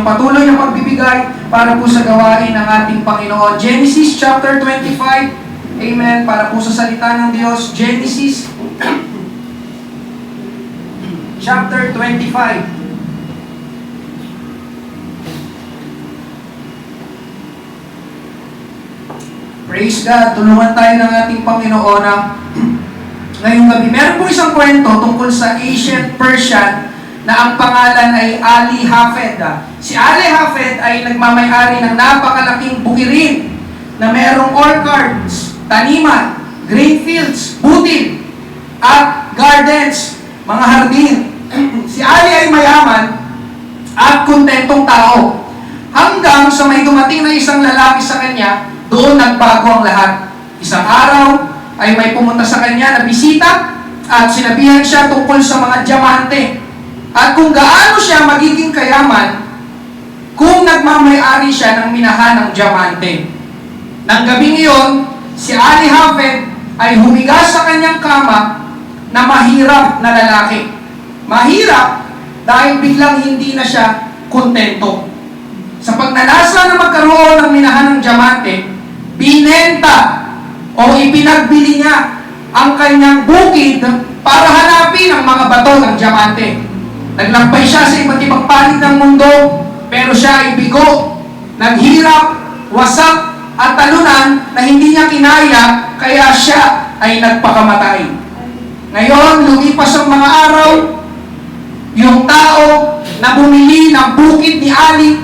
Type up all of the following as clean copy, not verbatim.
kanyang patuloy na pagbibigay para po sa gawain ng ating Panginoon. Genesis chapter 25. Amen. Para po sa salita ng Diyos. Genesis chapter 25. Praise God. Tulungan tayo ng ating Panginoon na ngayong gabi. Meron po isang kwento tungkol sa ancient Persian na ang pangalan ay Ali Hafed. Si Ali Hafed ay nagmamayari ng napakalaking bukirin na merong orchards, taniman, grain fields, butil, at gardens, mga hardin. Si Ali ay mayaman at kontentong tao. Hanggang sa may dumating na isang lalaki sa kanya, doon nagbago ang lahat. Isang araw ay may pumunta sa kanya na bisita at sinabihan siya tungkol sa mga diamante at kung gaano siya magiging kayaman kung nagmamayari siya ng minahan ng diamante. Nang gabing iyon, si Ali Hafed ay humiga sa kanyang kama na mahirap na lalaki. Mahirap dahil biglang hindi na siya kontento. Sa pagnanasa na magkaroon ng minahan ng diamante, binenta o ipinagbili niya ang kanyang bukid para hanapin ang mga bato ng diamante. Naglampay siya sa iba't ibang panig ng mundo, pero siya ay bigo, naghirap, wasak, at talunan na hindi niya kinaya, kaya siya ay nagpakamatay. Ngayon, lumipas ang mga araw, yung tao na bumili ng bukid ni Ali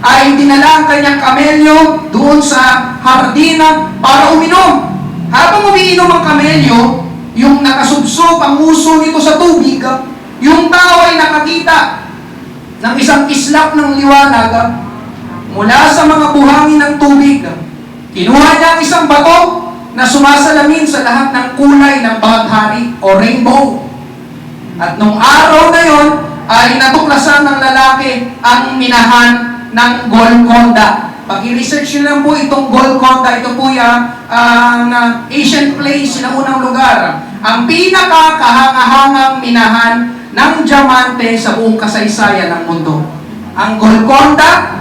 ay dinala ang kanyang kamelyo doon sa hardina para uminom. Habang umiinom ang kamelyo, yung nakasubsob ang uso nito sa tubig, yung tao ay nakakita ng isang islap ng liwanag mula sa mga buhangin ng tubig. Kinuha niya ang isang bato na sumasalamin sa lahat ng kulay ng bahaghari o rainbow. At nung araw na yon ay natuklasan ng lalaki ang minahan ng Golconda. Pag-i-research nyo lang po itong Golconda, ito po yung ancient place na unang lugar. Ang pinaka-kahangahangang minahan ng diamante sa buong kasaysayan ng mundo. Ang Golconda,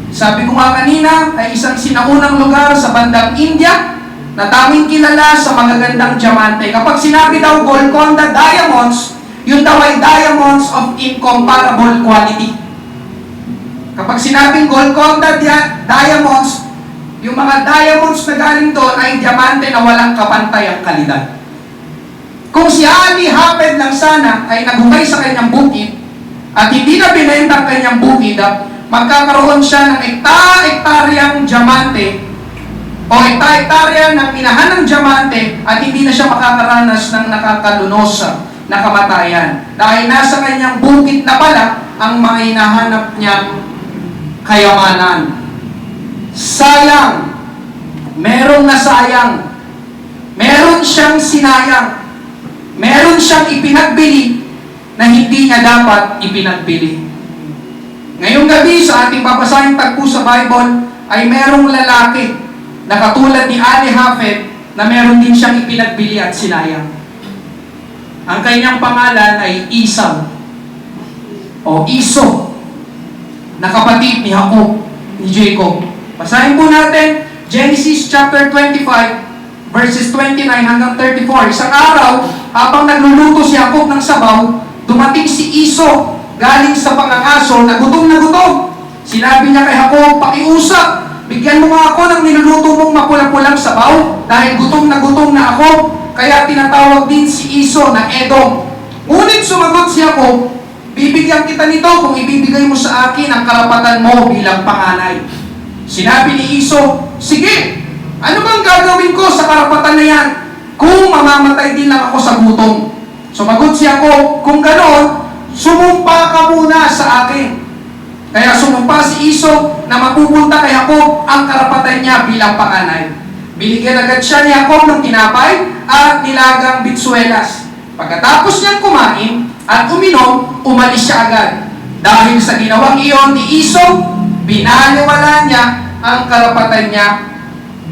sabi ko nga kanina, ay isang sinaunang lugar sa bandang India na tanging kilala sa magagandang diamante. Kapag sinabi daw Golconda diamonds, yun daw ay diamonds of incomparable quality. Kapag sinabing Golconda diamonds, yung mga diamonds na galing doon ay diamante na walang kapantay ang kalidad. Kung si Ali Hafed lang sana ay naghukay sa kanyang bukid at hindi na binenta ang kanyang bukid, magkakaroon siya ng ektaryang diamante o ektarya ng minahan ng diamante at hindi na siya makakaranas ng nakakalunos na kamatayan. Dahil nasa kanyang bukid na pala ang mga hinahanap niyang kayamanan. Sayang. Merong nasayang. Meron siyang sinayang. Meron siyang ipinagbili na hindi niya dapat ipinagbili. Ngayong gabi sa ating papasahing tagpo sa Bible ay merong lalaki na katulad ni Ali Hafed na meron din siyang ipinagbili at sinayang. Ang kanyang pangalan ay Esau o Iso, na kapatid ni Jacob, ni Jacob. Basahin po natin Genesis chapter 25 verses 29 hanggang 34. Isang araw, habang nagluluto si Jacob ng sabaw, dumating si Iso galing sa pangangaso na gutom na gutom. Sinabi niya kay Jacob, "Pakiusap, bigyan mo nga ako ng niluluto mong mapula-pulang sabaw dahil gutom na ako." Kaya tinatawag din si Iso na Edom. Ngunit sumagot si Jacob, "Bibigyan kita nito kung ibibigay mo sa akin ang karapatan mo bilang panganay." Sinabi ni Iso, "Sige, ano bang gagawin ko sa karapatan na yan kung mamamatay din lang ako sa gutom?" Sumagot si Jacob, "Kung ganoon, sumumpa ka muna sa akin." Kaya sumumpa si Iso na mapupunta kay Jacob ang karapatan niya bilang panganay. Binigyan agad siya ni Jacob ng tinapay at nilagang bitsuelas. Pagkatapos niyang kumain at uminom, umalis siya agad. Dahil sa ginawang iyon ni Iso, binaliwala niya ang karapatan niya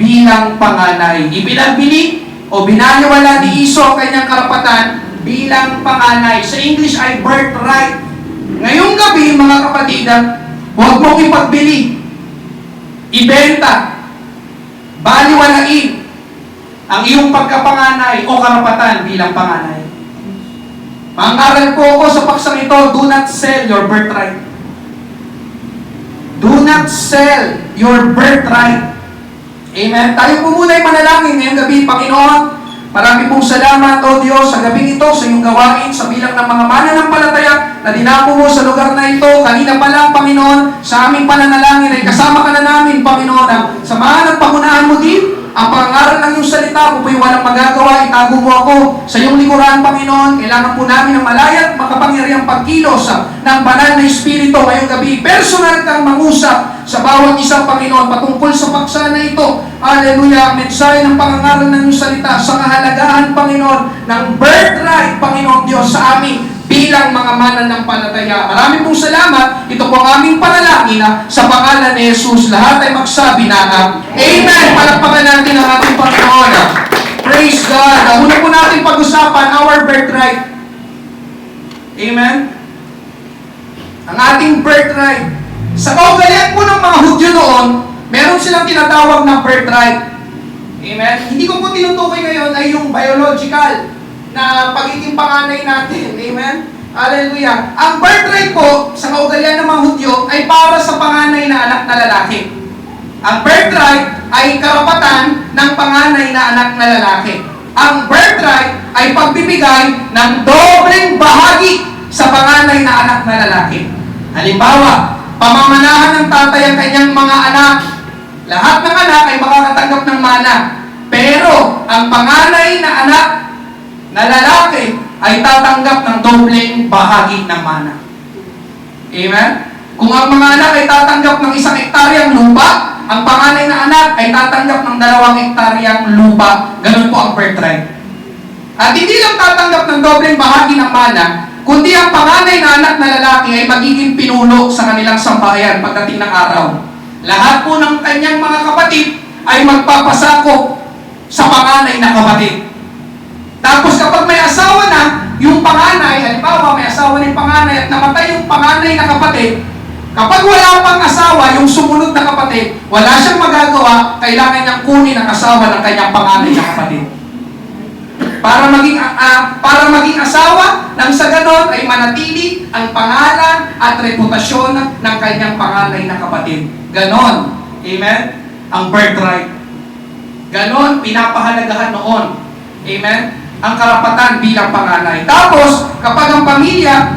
bilang panganay. Ipinagbili o binaliwala ni Iso ang kanyang karapatan bilang panganay. Sa English ay birthright. Ngayong gabi, mga kapatid, Huwag mong ipagbili, ibenta, baliwalain ang iyong pagkapanganay o karapatan bilang panganay. Mangaral po ako sa paksang ito, do not sell your birthright. Do not sell your birthright. Amen. Tayo po muna ay manalangin ngayong gabi. Panginoon, marami pong salamat, O Diyos, sa gabing ito, sa iyong gawain, sa bilang ng mga mananampalataya na dinako mo sa lugar na ito. Kanina pa lang, Panginoon, sa aming pananalangin ay kasama ka na namin, Panginoon. Samahan at pangunahan mo din ang pangaral ng iyong salita. Kung po'y walang magagawa, itago mo ako sa iyong likuran, Panginoon. Kailangan po namin ng malaya at makapangyarihang pagkilos ng banal na Espiritu ngayong gabi. Personal kang mangusap sa bawat isang, Panginoon, patungkol sa paksa na ito. Hallelujah! Mensahe ng pangangaral ng iyong salita sa kahalagahan, Panginoon, ng birthright, Panginoon Diyos, sa amin bilang mga mananampalataya. Maraming pong salamat. Ito po ang aming panalangin sa pangalan ni Jesus. Lahat ay magsabi na Amen. Palakpakan natin ang ating Panginoon. Praise God. Una po natin pag-usapan our birthright. Amen. Ang ating birthright. Sa kaugalian po ng mga Hudyo noon, meron silang tinatawag na birthright. Amen. Hindi ko po tinutukoy ngayon ay yung biological na pagiging panganay natin. Amen? Hallelujah. Ang birthright po, sa kaugalian ng mga Hudyo, ay para sa panganay na anak na lalaki. Ang birthright ay karapatan ng panganay na anak na lalaki. Ang birthright ay pagbibigay ng dobleng bahagi sa panganay na anak na lalaki. Halimbawa, pamamanahan ng tatay ang kanyang mga anak. Lahat ng anak ay makakatanggap ng mana. Pero, ang panganay na anak na lalaki ay tatanggap ng dobleng bahagi ng mana. Amen? Kung ang mga anak ay tatanggap ng 1 hektaryang lupa, ang panganay na anak ay tatanggap ng 2 hektaryang lupa. Ganun po ang birthright. At hindi lang tatanggap ng dobleng bahagi ng mana, kundi ang panganay na anak na lalaki ay magiging pinuno sa kanilang sambahayan pagdating ng araw. Lahat po ng kanyang mga kapatid ay magpapasakop sa panganay na kapatid. Tapos kapag may asawa na, yung panganay, halimbawa may asawa ng panganay at namatay yung panganay na kapatid, kapag wala pang asawa, yung sumunod na kapatid, wala siyang magagawa, kailangan niyang kunin ang asawa ng kanyang panganay na kapatid. Para maging asawa, nang sa ganon ay manatili ang pangalan at reputasyon ng kanyang panganay na kapatid. Ganon. Amen? Ang birthright. Ganon, pinapahalagahan noon. Amen? Ang karapatan bilang panganay. Tapos, kapag ang pamilya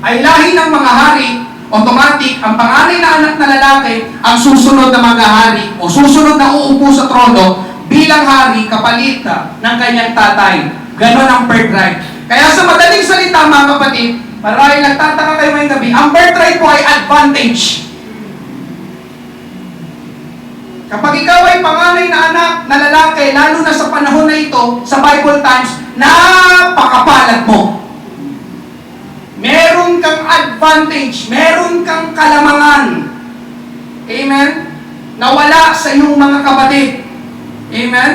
ay lahi ng mga hari, automatic, ang panganay na anak na lalaki ang susunod na mag-hari o susunod na uupo sa trono bilang hari kapalit ng kanyang tatay. Ganon ang birthright. Kaya sa madaling salita, mga kapatid, marahil nagtataka kayo ngayong gabi, ang birthright po ay advantage. Kapag ikaw ay panganay na anak na lalaki, lalo na sa panahon na ito, sa Bible times, napakapalad mo. Meron kang advantage, meron kang kalamangan. Amen? Nawala sa iyong mga kapatid. Amen?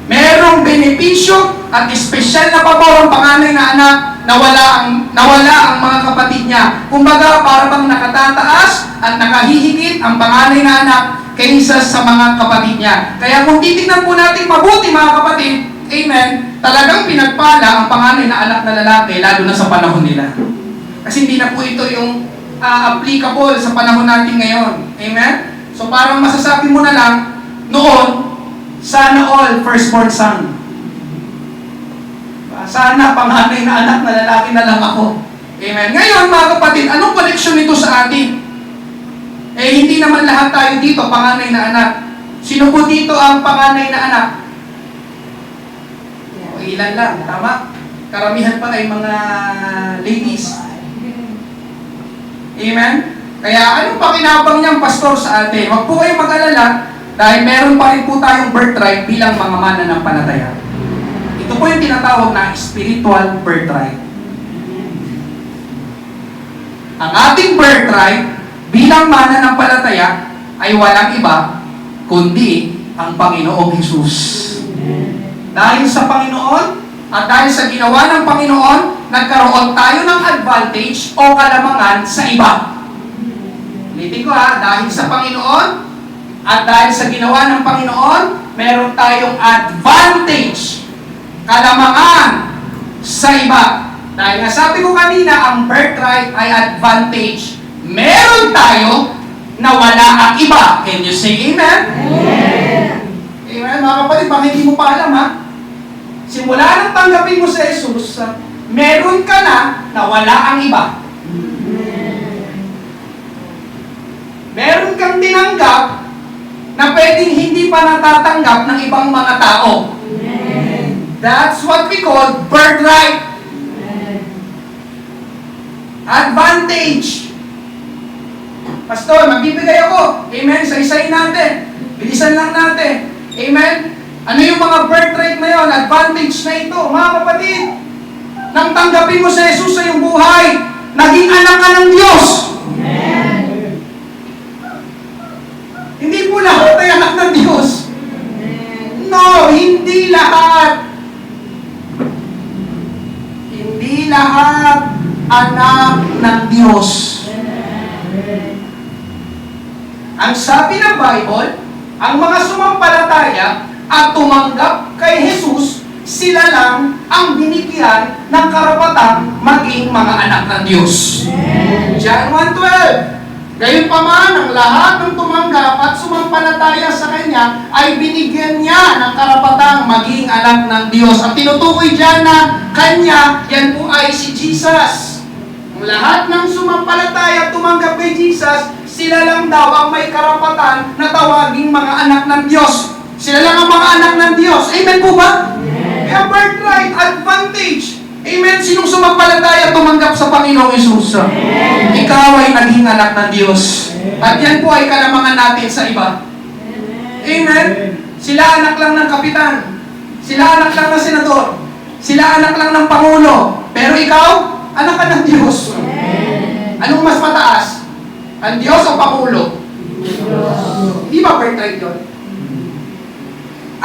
Merong benepisyo at espesyal na pabor ang panganay na anak, nawala ang mga kapatid niya. Kumbaga, para bang nakatataas at nakahihigit ang panganay na anak kaysa sa mga kapatid niya. Kaya kung titignan po natin mabuti, mga kapatid, amen, talagang pinagpala ang panganay na anak na lalaki, lalo na sa panahon nila. Kasi hindi na po ito yung applicable sa panahon natin ngayon. Amen? So parang masasabi mo na lang, noon, sana all firstborn son. Sana panganay na anak na lalaki na lang ako. Amen? Ngayon, mga kapatid, anong connection nito sa atin? Hindi naman lahat tayo dito panganay na anak. Sino po dito ang panganay na anak? O, ilan lang, tama? Karamihan pa ay mga ladies. Amen? Kaya anong pakinabang niyang pastor sa atin? Huwag po kayong mag-alala dahil meron pa rin po tayong birthright bilang mga mananampalataya. Ito po yung tinatawag na spiritual birthright. Ang ating birthright bilang mananampalataya ay walang iba kundi ang Panginoong Hesus. Dahil sa Panginoon at dahil sa ginawa ng Panginoon, nagkaroon tayo ng advantage o kalamangan sa iba. Ulitin ko ha, dahil sa Panginoon at dahil sa ginawa ng Panginoon, meron tayong advantage, kalamangan sa iba. Dahil nga sabi ko kanina, ang birthright ay advantage. Meron tayo na wala ang iba. Can you say amen? Amen. Amen. Mga kapatid, bakit hindi mo pa alam ha? Simula nang tanggapin mo si Jesus, meron ka na wala ang iba. Meron kang tinanggap na pwedeng hindi pa natatanggap ng ibang mga tao. That's what we call birthright. Advantage. Pastor, magbibigay ako. Amen. Isa-isayin natin. Bilisan lang natin. Amen. Ano yung mga birthright na yun? Advantage na ito. Mga kapatid, nang tanggapin mo si Jesus sa iyong buhay, naging anak ka ng Diyos. Amen. Hindi po lahat ay anak ng Diyos. No, hindi lahat. Hindi lahat anak ng Diyos. Ang sabi ng Bible, ang mga sumampalataya at tumanggap kay Jesus, sila lang ang binigyan ng karapatang maging mga anak ng Diyos. John 1:12. Gayunpaman, ang lahat ng tumanggap at sumampalataya sa Kanya ay binigyan niya ng karapatang maging anak ng Diyos. Ang tinutukoy dyan na Kanya, yan po ay si Jesus. Ang lahat ng sumampalataya at tumanggap kay Jesus, sila lang daw ang may karapatan na tawaging mga anak ng Diyos. Sila lang ang mga anak ng Diyos. Amen po ba? Kaya birthright, advantage. Amen. Sinong sumampalataya tumanggap sa Panginoong Hesus? Ikaw ay naging anak ng Diyos. At yan po ay kalamangan natin sa iba. Amen. Sila anak lang ng kapitan. Sila anak lang ng senador. Sila anak lang ng pangulo. Pero ikaw, anak ka ng Diyos. Anong mas mataas? Ang Diyos o pangulo? Di ba birthright yun?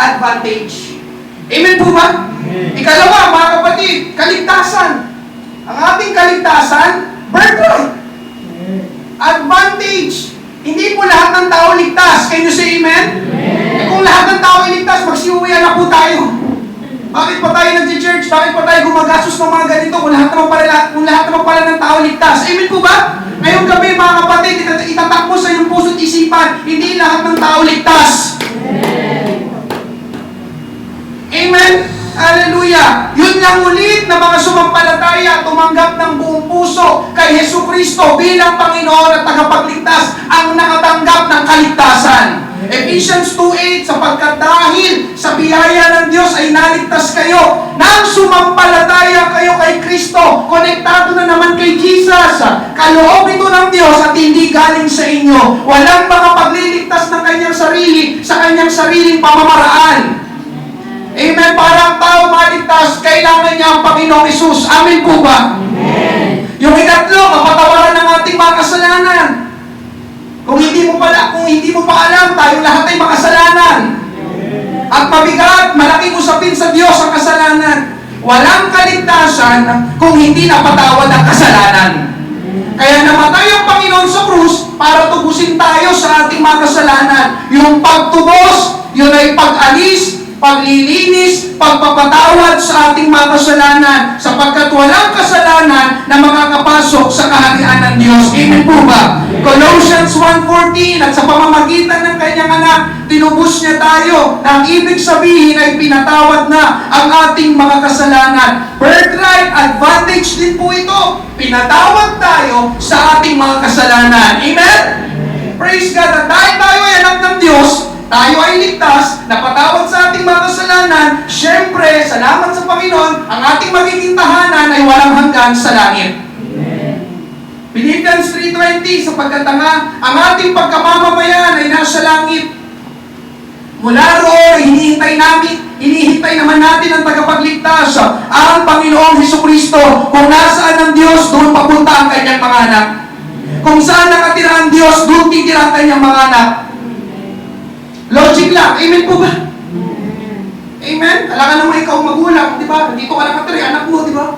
Advantage. Amen po ba? Ikalawa, mga kapatid, kaligtasan. Ang ating kaligtasan, birthright. Advantage. Hindi po lahat ng tao ligtas. Can you say amen? Kung lahat ng tao ligtas, magsiuwian na po tayo. Bakit pa tayo nag-church? Bakit pa tayo gumagastos ng mga ganito kung lahat naman pala ng tao ligtas? Amen po ba? Ngayong gabi, mga kapatid, itatak mo sa iyong puso't isipan, hindi lahat ng tao ligtas. Amen? Hallelujah! Yun lang ulit na mga sumampalataya tumanggap ng buong puso kay Jesucristo bilang Panginoon at tagapagligtas ang nakatanggap ng kaligtasan. Ephesians 2:8, sapagkat dahil sa biyaya ng Diyos ay naligtas kayo nang sumampalataya kayo kay Kristo. Konektado na naman kay Jesus. Kaloob ito ng Diyos at hindi galing sa inyo. Walang makapagliligtas ng kanyang sarili sa kanyang sariling pamamaraan. Amen. Para ang tao maligtas, kailangan niya ang Panginoong Hesus. Amen po ba? Amen. Yung ikatlo, kapatawaran ng ating mga kasalanan. Kung hindi mo pa alam, tayong lahat ay makasalanan. At mabigat, malaking usapin sa Diyos ang kasalanan. Walang kaligtasan kung hindi napatawad ang kasalanan. Kaya namatay ang Panginoon sa krus para tubusin tayo sa ating mga kasalanan. Yung pagtubos, yun ay pag-alis, paglilinis, pagpapatawad sa ating mga kasalanan, sapagkat walang kasalanan na makakapasok sa kaharian ng Diyos. Amen po ba? Colossians 1:14, at sa pamamagitan ng kanyang anak, tinubos niya tayo, na ang ibig sabihin ay pinatawad na ang ating mga kasalanan. Birthright, advantage din po ito. Pinatawad tayo sa ating mga kasalanan. Amen? Praise God. At dahil tayo ay anak ng Diyos, tayo ay ligtas, napatawad sa ating mga kasalanan, syempre, salamat sa Panginoon, ang ating magiging tahanan ay walang hanggan sa langit. Philippians 3:20, sapagkat ang ating pagkamamamayan ay nasa langit. Mula roon, hinihintay naman natin ang tagapagligtas, ang Panginoong Jesucristo. Kung nasaan ang Diyos, doon papunta ang kanyang mga anak. Kung saan nakatira ang Diyos, doon titira ang kanyang mga anak. Logic lang. Amen po ba? Amen? Alam ka naman ikaw magulang, di ba? Dito ka nakatira, anak mo, di ba?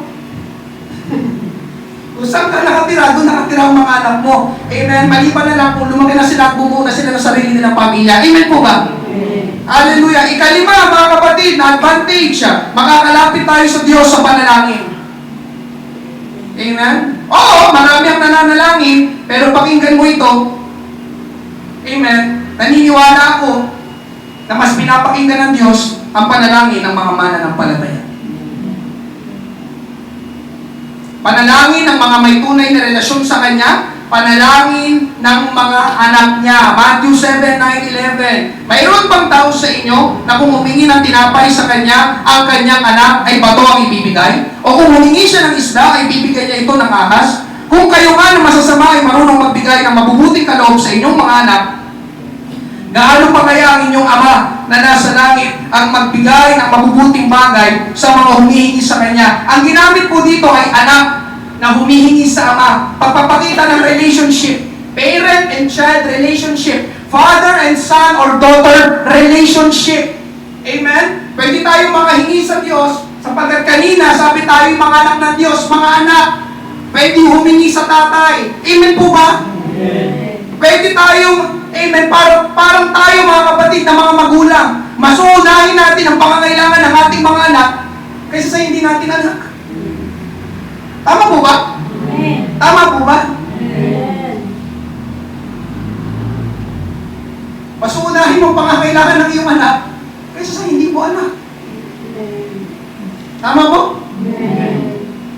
Kung saan ka nakatira, doon nakatira ang mga anak mo. Amen. Maliban na lang kung lumaki na sila at bumuo na sila ng sarili nilang pamilya. Amen po ba? Hallelujah. Ikalima, mga kapatid, na advantage. Makakalapit tayo sa Diyos sa panalangin. Amen? Oo, marami ang nananalangin, pero pakinggan mo ito. Amen? Naniniwala ako na mas pinapakinggan ng Diyos ang panalangin ng mga mananampalataya. Panalangin ng mga may tunay na relasyon sa Kanya, panalangin ng mga anak niya. Matthew 7, 9, 11. Mayroon bang tao sa inyo na kung humingi ng tinapay sa kanya, ang kanyang anak ay bato ang ibibigay? O kung humingi siya ng isda, ay bibigay niya ito ng ahas? Kung kayo nga na masasama ay marunong magbigay ng mabubuting kaloob sa inyong mga anak, gaano pa kaya ang inyong Ama na nasa langit ang magbigay ng mabubuting bagay sa mga humihingi sa Kanya? Ang ginamit po dito ay anak na humihingi sa Ama. Pagpapakita ng relationship. Parent and child relationship. Father and son or daughter relationship. Amen? Pwede tayo makahingi sa Diyos sapagkat kanina sabi tayo mga anak ng Diyos, mga anak. Pwede humingi sa tatay. Amen po ba? Pwede tayong amen, parang tayo mga kapatid na mga magulang. Mas uunahin natin ang pangangailangan ng ating mga anak kaysa sa hindi natin anak. Tama po ba? Tama po ba? Mas uunahin mo ang pangangailangan ng iyong anak kaysa sa hindi mo anak. Tama po?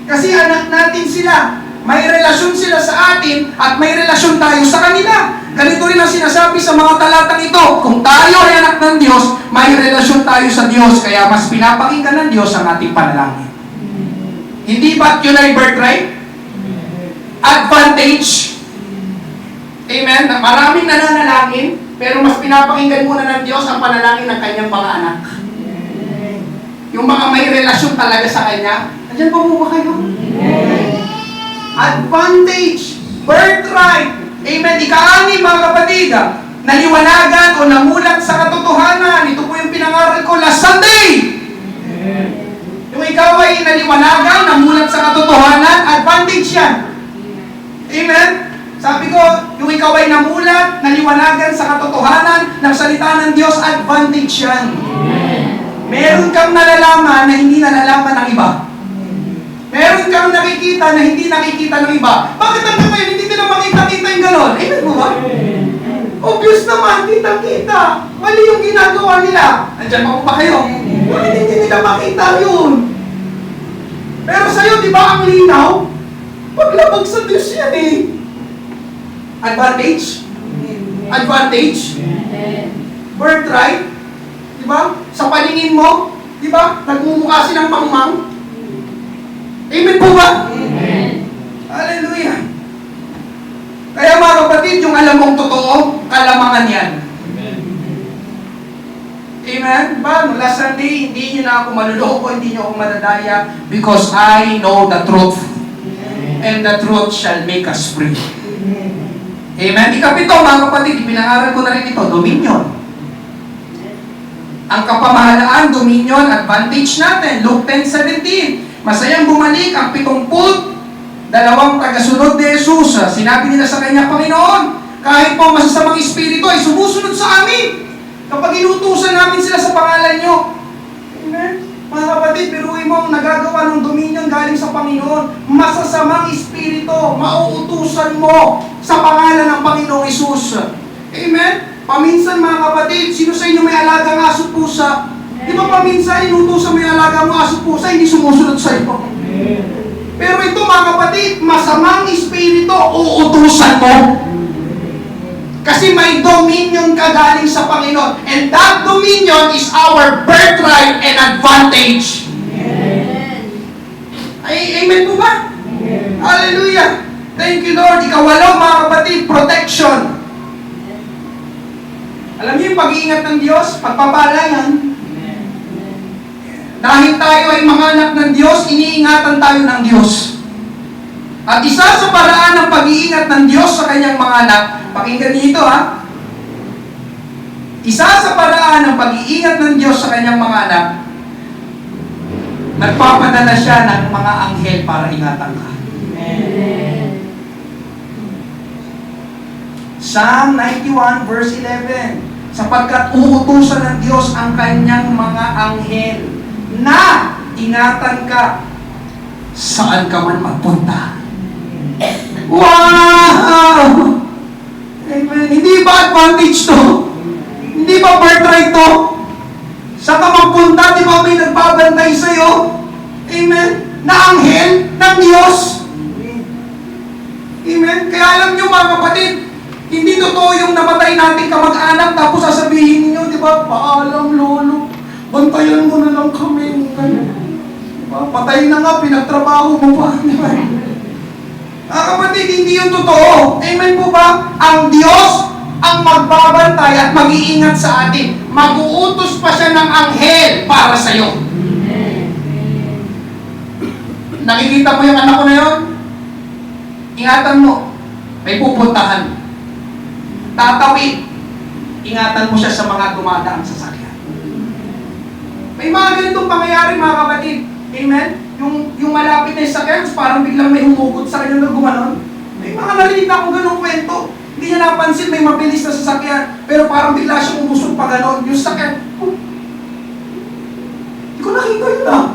Kasi anak natin sila. May relasyon sila sa atin at may relasyon tayo sa kanila. Ganito rin ang sinasabi sa mga talatang ito. Kung tayo ay anak ng Diyos, may relasyon tayo sa Diyos. Kaya mas pinapakinggan ng Diyos ang ating panalangin. Hindi ba't yun ay birthright? Advantage. Amen? Maraming nananalangin, pero mas pinapakinggan muna ng Diyos ang panalangin ng kanyang mga anak. Yung mga may relasyon talaga sa Kanya. Nandiyan pa mo ba kayo? Advantage, birthright. Amen. Ika-anim mga kapatid, naliwanagan o namulat sa katotohanan. Ito po yung pinangaral ko last Sunday. Yung ikaw ay naliwanagan, namulat sa katotohanan, advantage yan. Amen. Sabi ko, yung ikaw ay namulat, naliwanagan sa katotohanan ng salita ng Diyos, advantage yan. Meron kang nalalaman na hindi nalalaman ng iba. Meron kang nakikita na hindi nakikita ng iba. Bakit ang ngayon hindi nila makita-kita yung gano'n? Amen mo ba? Obvious naman, kita-kita. Mali yung ginagawa nila. Nandiyan pa ba kayo? Bakit hindi nila makita yun? Pero sa'yo, di ba ang linaw? Paglabag sa Diyos yan eh. Advantage? Advantage? Birthright? Di ba? Sa paningin mo, di ba? Nagmumukha silang mangmang. Amen po ba? Amen. Hallelujah. Kaya mga kapatid, yung alam mong totoo, kalamangan yan. Amen. Amen? Ba, last Sunday, hindi nyo na ako maluloko, hindi nyo ako madadaya, because I know the truth. And the truth shall make us free. Amen? Ikapito, mga kapatid, ipinangaral ko na rin ito, dominion. Ang kapamahalaan, dominion, advantage natin. Luke 10:17. Masayang bumalik ang 72 tagasunod ni Jesus. Sinabi nila sa kanya, Panginoon, kahit po masasamang espiritu ay sumusunod sa amin kapag inutusan namin sila sa pangalan nyo. Amen? Mga kapatid, biruin mo ang nagagawa ng dominion galing sa Panginoon. Masasamang espiritu, mauutusan mo sa pangalan ng Panginoong Jesus. Amen? Paminsan mga kapatid, sino sa inyo may alagang aso pusa? Di ba paminsan inutusan mo yung alaga mo aso pusa, hindi sumusunod sa iyo? Pero ito mga kapatid, masamang espiritu, uutusan mo. Kasi may dominion ka galing sa Panginoon. And that dominion is our birthright and advantage. Amen po ba? Hallelujah! Thank you Lord. Ikawalo mga kapatid, protection. Alam niyo yung pag-iingat ng Diyos, pagpapalayan. Dahil tayo ay mga anak ng Diyos, iniingatan tayo ng Diyos. At isa sa paraan ng pag-iingat ng Diyos sa kanyang mga anak, pakinggan niyo ito ha. Isa sa paraan ng pag-iingat ng Diyos sa kanyang mga anak, nagpapadala siya ng mga anghel para ingatan ka. Amen. Psalm 91 verse 11. Sapagkat uutusan ng Diyos ang kanyang mga anghel na ingatan ka saan ka man magpunta. Wow! Amen. Hindi ba advantage to? Hindi ba birthright to? Saan ka magpunta, di ba may nagbabantay sa'yo? Amen. Na anghel ng Diyos. Amen. Kaya alam nyo mga kapatid, hindi totoo yung namatay nating kamag-anak tapos sasabihin niyo, di ba, paalam lolo, bantayan mo na lang kami. Diba? Patay na nga, pinagtrabaho mo pa. Diba? Kapatid, hindi yung totoo. Amen po ba? Ang Diyos ang magbabantay at mag-iingat sa atin. Mag-uutos pa siya ng anghel para sa'yo. Nakikita mo yung anak ko na yun? Ingatan mo. May pupuntahan. Tatawid. Ingatan mo siya sa mga dumadaang sasakyan. May mga ganitong pangyayari mga kapatid. Amen? Yung malapit na yung sakyan, parang biglang may humugot sa kanya na gumanon. May mga narinig na akong ganong kwento. Hindi niya napansin, may mabilis na sasakyan. Pero parang bigla siyang umusog pa ganon. Yung sakyan, hindi ko nakita yun ah.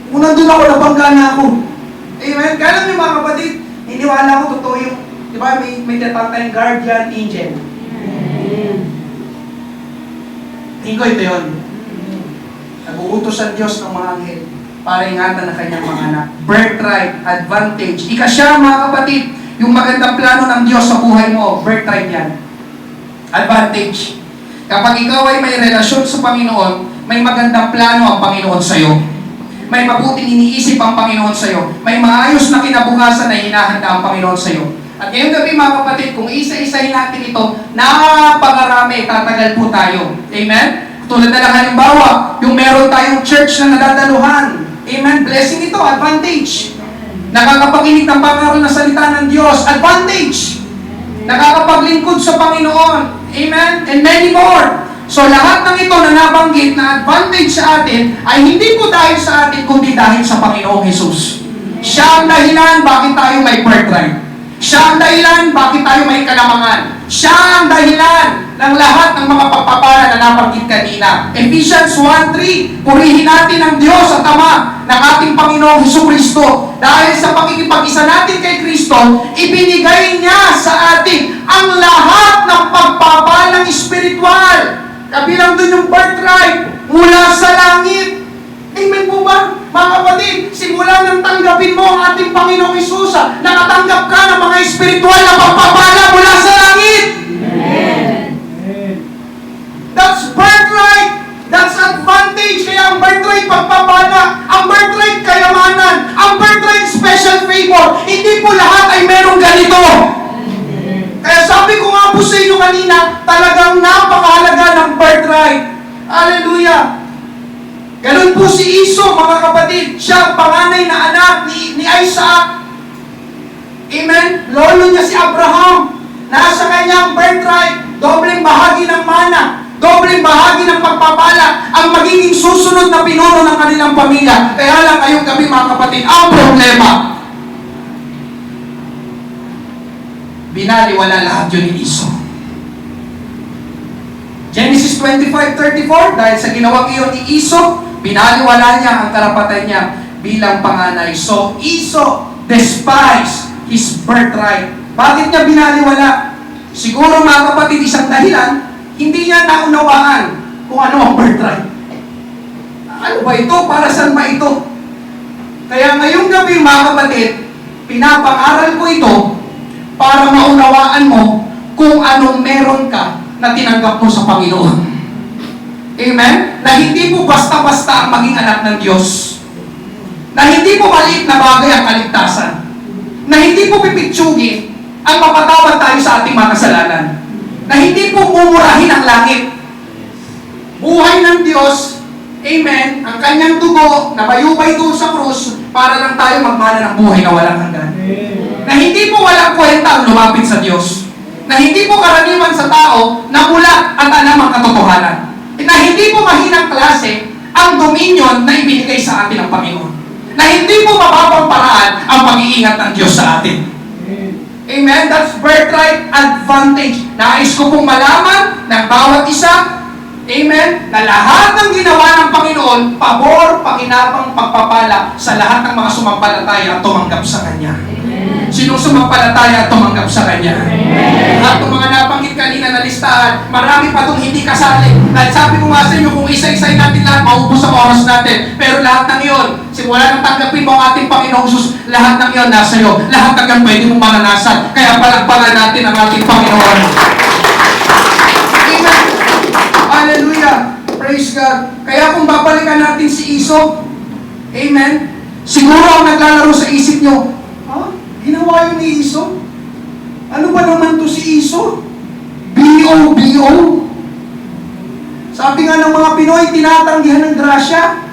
Kung nandun ako, nabangga na ako. Amen? Kaya lang yung mga kapatid, iniwala ko totoo yung, di ba, may tatang guardian angel. Tingin ko ito yun. Nag-uutos ang Diyos ng mga anghel para ingatan ang kanyang mga anak. Birthright, advantage. Ikasya mga kapatid, yung magandang plano ng Diyos sa buhay mo, birthright yan. Advantage. Kapag ikaw ay may relasyon sa Panginoon, may magandang plano ang Panginoon sa'yo. May mabuting iniisip ang Panginoon sa'yo. May maayos na kinabukasan na hinahanda ang Panginoon sa'yo. At ngayong gabi mga kapatid, kung isa-isahin natin ito, napakarami, tatagal po tayo. Amen? Tulad na lang halimbawa, yung meron tayong church na nadadaluhan. Amen? Blessing ito, advantage. Nakakapakinig ng pangaral na salita ng Diyos, advantage. Nakakapaglingkod sa Panginoon. Amen? And many more. So lahat ng ito na nabanggit na advantage sa atin ay hindi po dahil sa atin kundi dahil sa Panginoong Jesus. Siya ang dahilan bakit tayo may birthright. Siya ang dahilan bakit tayo may kalamangan. Siya ang dahilan ng lahat ng mga pagpapala na nabanggit kanina. Ephesians 1:3, purihin natin ang Diyos at Ama ng ating Panginoong Jesucristo. Dahil sa pakikipag-isa natin kay Kristo, ibinigay niya sa atin ang lahat ng pagpapalang espiritual. Kabilang dun yung birthright mula sa langit. Amen po ba? Mga kapatid, simula nang tanggapin mo ang ating Panginoong Hesus, nakatanggap ka ng mga espiritual na pagpapala mula sa langit. Amen. That's birthright. That's advantage. Kaya ang birthright pagpapala, ang birthright kayamanan, ang birthright special favor. Hindi po lahat ay merong ganito. Kaya sabi ko nga po sa inyo kanina, talagang napakahalaga ng birthright. Hallelujah! Ganun po si Esau, mga kapatid. Siya ang panganay na anak ni Isaac. Amen? Lolo niya si Abraham. Nasa kanyang birthright, dobleng bahagi ng mana, dobleng bahagi ng pagpapala, ang magiging susunod na pinuno ng kanilang pamilya. Kaya lang ngayong gabi, mga kapatid, ang problema, binaliwala lahat yun ni Esau. Genesis 25:34, dahil sa ginawang iyon ni Esau, binaliwala niya ang karapatan niya bilang panganay. So, Esau despised his birthright. Bakit niya binaliwala? Siguro mga kapatid, isang dahilan, hindi niya naunawaan kung ano ang birthright. Ano ba ito? Para saan ba ito? Kaya ngayong gabi mga kapatid, pinapang-aral ko ito para maunawaan mo kung anong meron ka na tinanggap mo sa Panginoon. Amen? Na hindi po basta-basta ang maging anak ng Diyos. Na hindi po maliit na bagay ang kaligtasan. Na hindi po pipitsugin ang mapatawad tayo sa ating mga kasalanan. Na hindi po mumurahin ang langit. Buhay ng Diyos, amen, ang kanyang dugo na bayubay doon sa krus para lang tayo magmana ng buhay na walang hanggan. Na hindi po walang kwenta ang lumapit sa Diyos. Na hindi po karaniwan sa tao na mula at alam ang katotohanan. Na hindi po mahinang klase ang dominion na ibinigay sa atin ng Panginoon. Na hindi po mababang paraan ang pag-iingat ng Diyos sa atin. Amen? That's birthright advantage. Nais ko pong malaman ng bawat isa, amen, na lahat ng ginawa ng Panginoon, pabor, pakinabang, pagpapala sa lahat ng mga sumampalataya at tumanggap sa Kanya. Sinong sumampalataya at tumanggap sa Kanya? At itong mga nabanggit kanina na listahan, marami pa itong hindi kasali. Dahil sabi ko nga sa inyo, kung isa-isay natin lahat, maubos ang oras natin. Pero lahat ng iyon, simula nang tanggapin mo ang ating Panginoong Jesus, lahat ng iyon nasa iyo. Lahat ng iyon pwede mong maranasan. Kaya palagpalan natin ang ating Panginoon. Amen. Hallelujah. Praise God. Kaya kung babalikan natin si Iso, amen, siguro ang naglalaro sa isip nyo, ginawa yun ni Iso? Ano ba naman to si Iso? B.O.B.O. Sabi nga ng mga Pinoy, tinatanggihan ng grasya.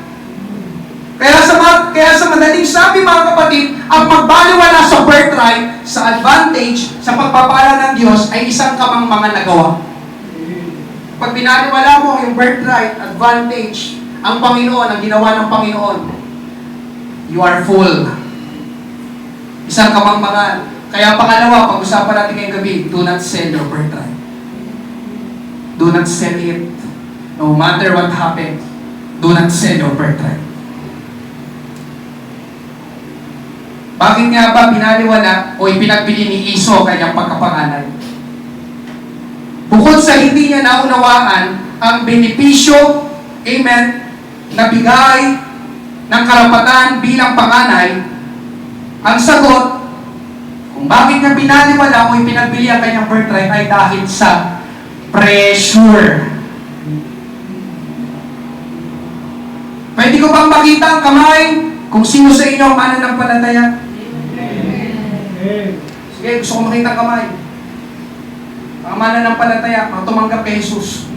Kaya sa madaling sabi mga kapatid, ang pagbaliwala sa birthright, sa advantage, sa pagpapala ng Diyos, ay isang kamangmangan na gawa. Pag binaliwala mo yung birthright, advantage, ang Panginoon, ang ginawa ng Panginoon, you are full. Isang kamangmangan. Kaya pangalawa, pag-usapan natin ngayong gabi, do not sell your birthright. Do not sell it. No matter what happens, do not sell your birthright. Bakit nga ba pinaliwala o ipinagbili ni Iso kanyang pagkapangalan? Bukod sa hindi niya naunawaan ang benepisyo, amen, na bigay ng karapatan bilang panganay, ang sagot, kung bakit niya pinaliwala o ipinagbili ang kanyang birthright ay dahil sa pressure. Pwede ko bang makita ang kamay kung sino sa inyo ang mananampalataya? Sige, gusto ko makita ang kamay. Ang mananampalataya, ang tumanggap kay Jesus.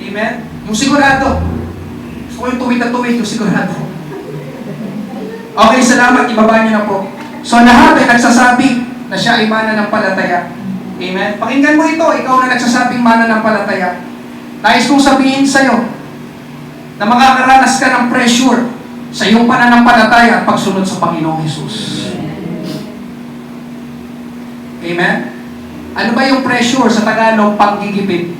Amen? Yung sigurado. Gusto ko yung tuwid na tuwid, yung sigurado. Okay, salamat. Ibaba niyo na po. So, lahat ay nagsasabi na siya ay mananampalataya. Amen? Pakinggan mo ito, ikaw na nagsasabing mananampalataya. Nais kong sabihin sa'yo na makakaranas ka ng pressure sa iyong pananampalataya at pagsunod sa Panginoong Jesus. Amen? Ano ba yung pressure sa Tagalog? Panggigipit.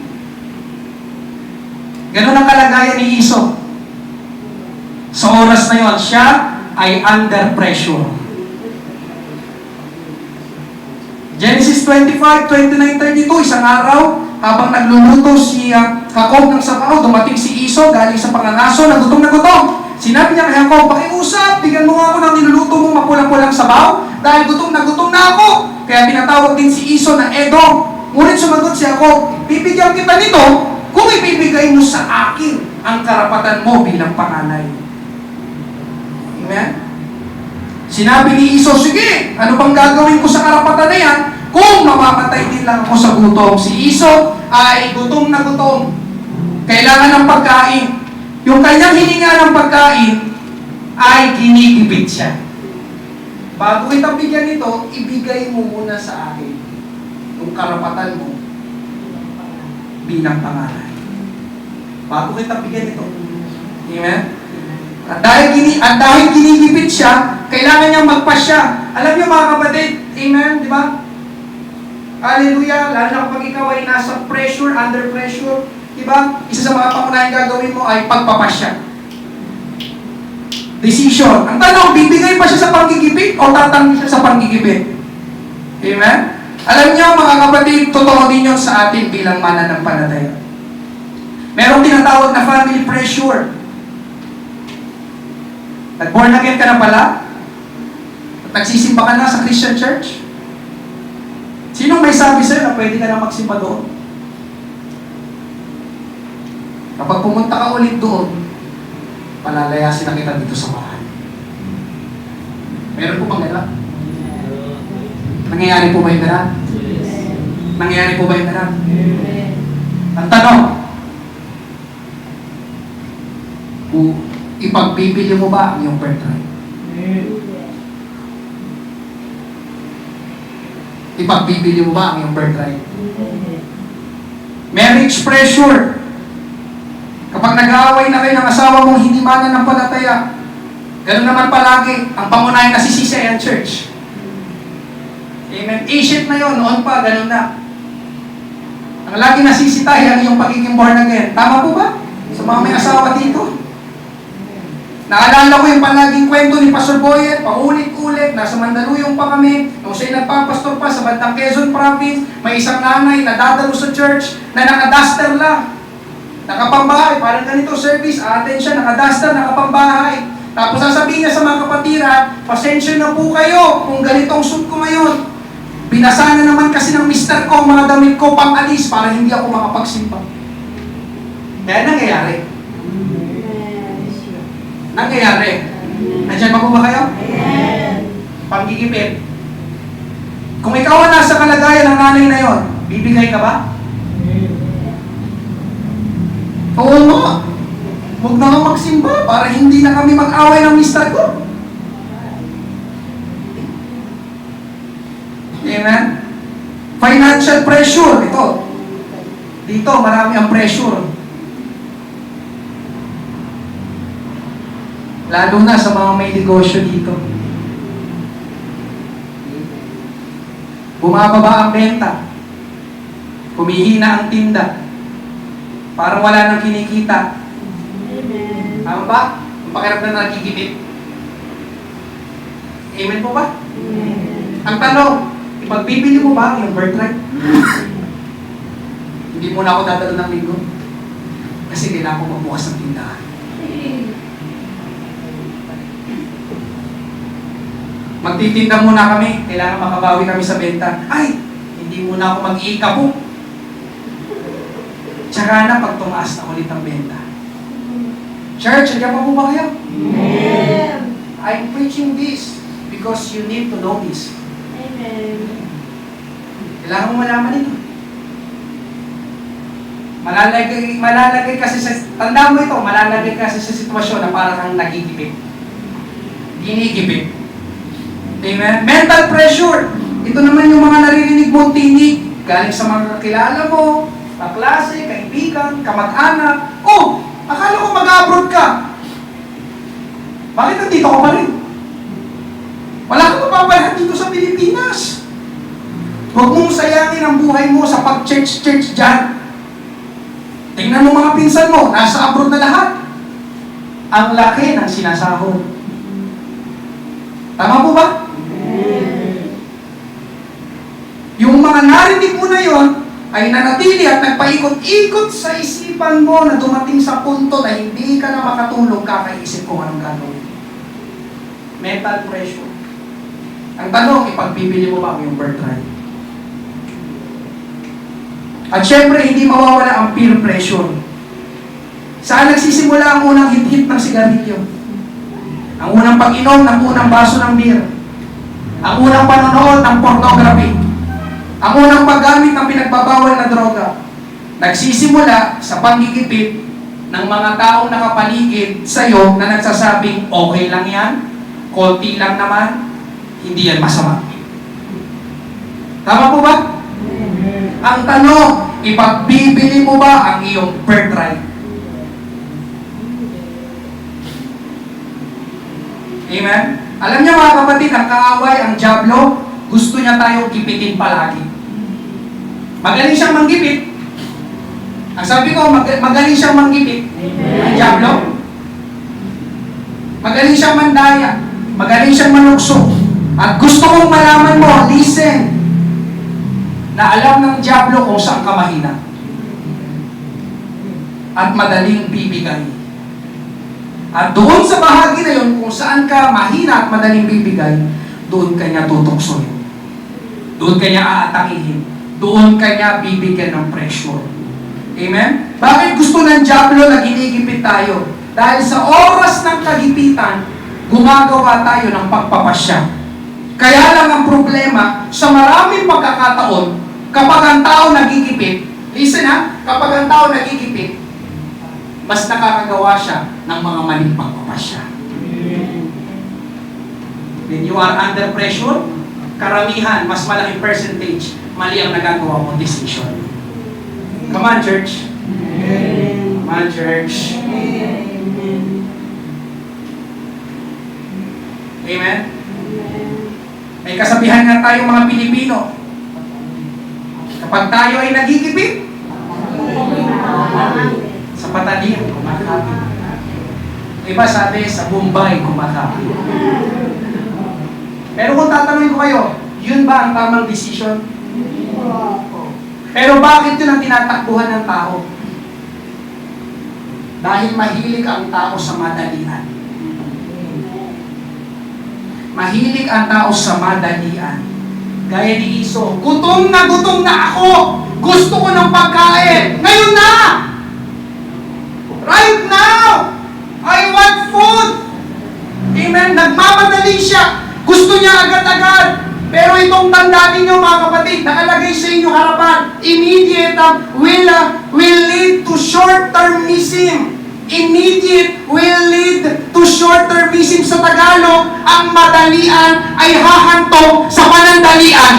Ganun ang kalagayan ni Iso. Sa oras na yon, siya ay under pressure. Genesis 25, 29, 32, isang araw, habang nagluluto si Jacob ng sabaw, dumating si Iso galing sa pangangaso, nagutom na gutom. Sinabi niya kay Jacob, pakiusap, bigyan mo nga ako ng niluluto mong mapulang-pulang sabaw, dahil gutom na ako. Kaya tinatawag din si Iso na Edom. Ngunit sumagot si Jacob, bibigyan kita nito kung ibibigay mo sa akin ang karapatan mo bilang panganay. Amen? Sinabi ni Iso, sige, ano bang gagawin ko sa karapatan na yan kung mamamatay din lang ako sa gutom? Si Iso ay gutom na gutom. Kailangan ng pagkain. Yung kanyang hininga ng pagkain ay ginigipit siya. Bago kita bigyan nito, ibigay mo muna sa akin yung karapatan mo bilang panganay. Bago kita bigyan nito. Amen? At dahil ginigipit siya, kailangan niyang magpasya. Alam niyo mga kapatid, amen, di ba? Hallelujah, lalo na kapag ikaw ay nasa pressure, under pressure, di ba? Isa sa mga pangunahing gagawin mo ay pagpapasya. Decision. Ang tanong, bibigay pa siya sa panggigipit o tatanggi siya sa panggigipit? Amen? Alam niyo mga kapatid, totoo din yun sa atin bilang mananampalataya. Merong tinatawag na family pressure. Nag-born again ka na pala? At nagsisimba ka na sa Christian church? Sinong may sabi sa'yo na pwede ka na magsimba doon? Kapag pumunta ka ulit doon, palalayasin na kita dito sa bahay. Meron po bang gano'n? Nangyayari po ba yung gano'n? Nangyayari po ba yung gano'n? Ang tanong, ipagbibili mo ba ang iyong birthright? Ipagbibili mo ba ang iyong birthright? Marriage pressure. Kapag nag-aaway na kayo ng asawa mong hindi mananampalataya, ganoon naman palagi, ang pangunahing nasisisi ay ang church. Amen. Ancient na yon, noon pa, ganun na. Ang lagi nasisitayan yung pagiging born again. Tama po ba? Sa mga may asawa dito. Naalala ko yung palaging kwento ni Pastor Boyet, paulit-ulit, nasa Mandaluyong pa kami, nung siya'y nagpapastor pa sa bandang Quezon Province, may isang nanay na dadalo sa church na nakaduster lang. Nakapambahay, parang ganito service, atin siya, nakaduster, nakapambahay. Tapos sasabihin niya sa mga kapatiran, pasensya na po kayo kung ganitong suit ko ngayon. Binasa na naman kasi ng mister ko, mga damit ko pang alis para hindi ako makapagsimba. Kaya nangyayari. Nandiyan pa po ba kayo? Panggigipit. Kung ikaw ang nasa kalagayan ng nanay na yon, bibigay ka ba? Oo nga. Huwag na nga magsimba para hindi na kami mag-away ng mister ko. Amen? Financial pressure. Ito. Dito, marami ang pressure. Lalo na sa mga may negosyo dito. Bumababa ang benta. Humihina ang tinda. Parang wala nang kinikita. Amen. Tama ba? Ang pakiramdam na nagkikipit. Amen po ba? Amen. Ang tanong, ipagbibili mo ba yung birthright? Hindi muna ako dadalo ng linggo. Kasi kailangan ko magbukas ng tindahan. Magtitinda muna kami, kailangan makabawi kami sa benta. Ay, hindi muna ako mag-iikabok. Tsaka na pag tumaas na ulit ang benta. Church, nandiyan pa po ba kayo? Amen. I'm preaching this because you need to know this. Amen. Kailangan mo malaman ito. Malalagay kasi sa, tandaan mo ito, malalagay kasi sa sitwasyon na parang kang nagigipit. Ginigipit. Amen? Mental pressure. Ito naman yung mga naririnig mong tinig. Galing sa mga kakilala mo, kaklase, kaibigan, kamag-anak. Oh, akala ko mag-abroad ka. Bakit nandito ka pa rin? Wala kang mapapalahan dito sa Pilipinas. Huwag mong sayangin ang buhay mo sa pag-church dyan. Tingnan mo mga pinsan mo, nasa abroad na lahat. Ang laki ng sinasahod. Tama po ba? Yung mga narinig mo na yon ay nanatili at nagpaikot-ikot sa isipan mo na dumating sa punto na hindi ka na makatulog kakaisip kung anong gagawin. Mental pressure. Ang tanong, ipagbibili mo ba yung birthright? At syempre, hindi mawawala ang peer pressure. Saan nagsisimula ang unang hit-hit ng sigarilyo? Ang unang pag-inom ng unang baso ng beer. Ang unang panonood ng pornography. Ang unang paggamit ng pinagbabawal na droga. Nagsisimula sa panggigipit ng mga taong nakapaligid sa iyo na nagsasabing, okay lang yan, konti lang naman, hindi yan masama. Tama po ba? Ang tanong, ipagbibili mo ba ang iyong birthright? Amen? Alam niyo mga kapatid, ang kaaway, ang dyablo, gusto niya tayong gipitin palagi. Magaling siyang manggipit. Ang sabi ko, magaling siyang manggipit. Ang dyablo. Magaling siyang mandaya. Magaling siyang manukso. At gusto kong malaman mo, listen, na alam ng dyablo kung saan ka mahina. At madaling bibigay. At doon sa bahagi na yun, kung saan ka mahina at madaling bibigay, doon ka niya tutuksoin. Doon ka niya aatakihin. Doon ka niya bibigyan ng pressure. Amen? Bakit gusto ng dyablo na ginigipit tayo? Dahil sa oras ng kagipitan, gumagawa tayo ng pagpapasya. Kaya lang ang problema, sa maraming pagkakataon, kapag ang tao nagigipit, listen ha, kapag ang tao nagigipit, mas nakakagawa siya ng mga maling pagpapasya. When you are under pressure, karamihan, mas malaking percentage, mali ang nagagawa mo decision. Come on, church. Come on, church. Amen? May kasabihan nga tayong mga Pilipino. Kapag tayo ay nagigipit, sa patalian, kumakapit. Iba sabi, sa Bombay, kumakapit. Pero kung tatanungin ko kayo, yun ba ang tamang decision? Pero bakit yun ang tinatakbuhan ng tao? Dahil mahilig ang tao sa madalian. Mahilig ang tao sa madalian. Gaya ni Iso, gutom na ako! Gusto ko ng pagkain! Ngayon na! Right now! I want food! Amen? Nagmamadali siya. Gusto niya agad-agad. Pero itong tanda ninyo mga kapatid, nakalagay sa inyong harapan, immediate will lead to short-termism. Immediate will lead to short-termism. Sa Tagalog, ang madalian ay hahantong sa panandalian.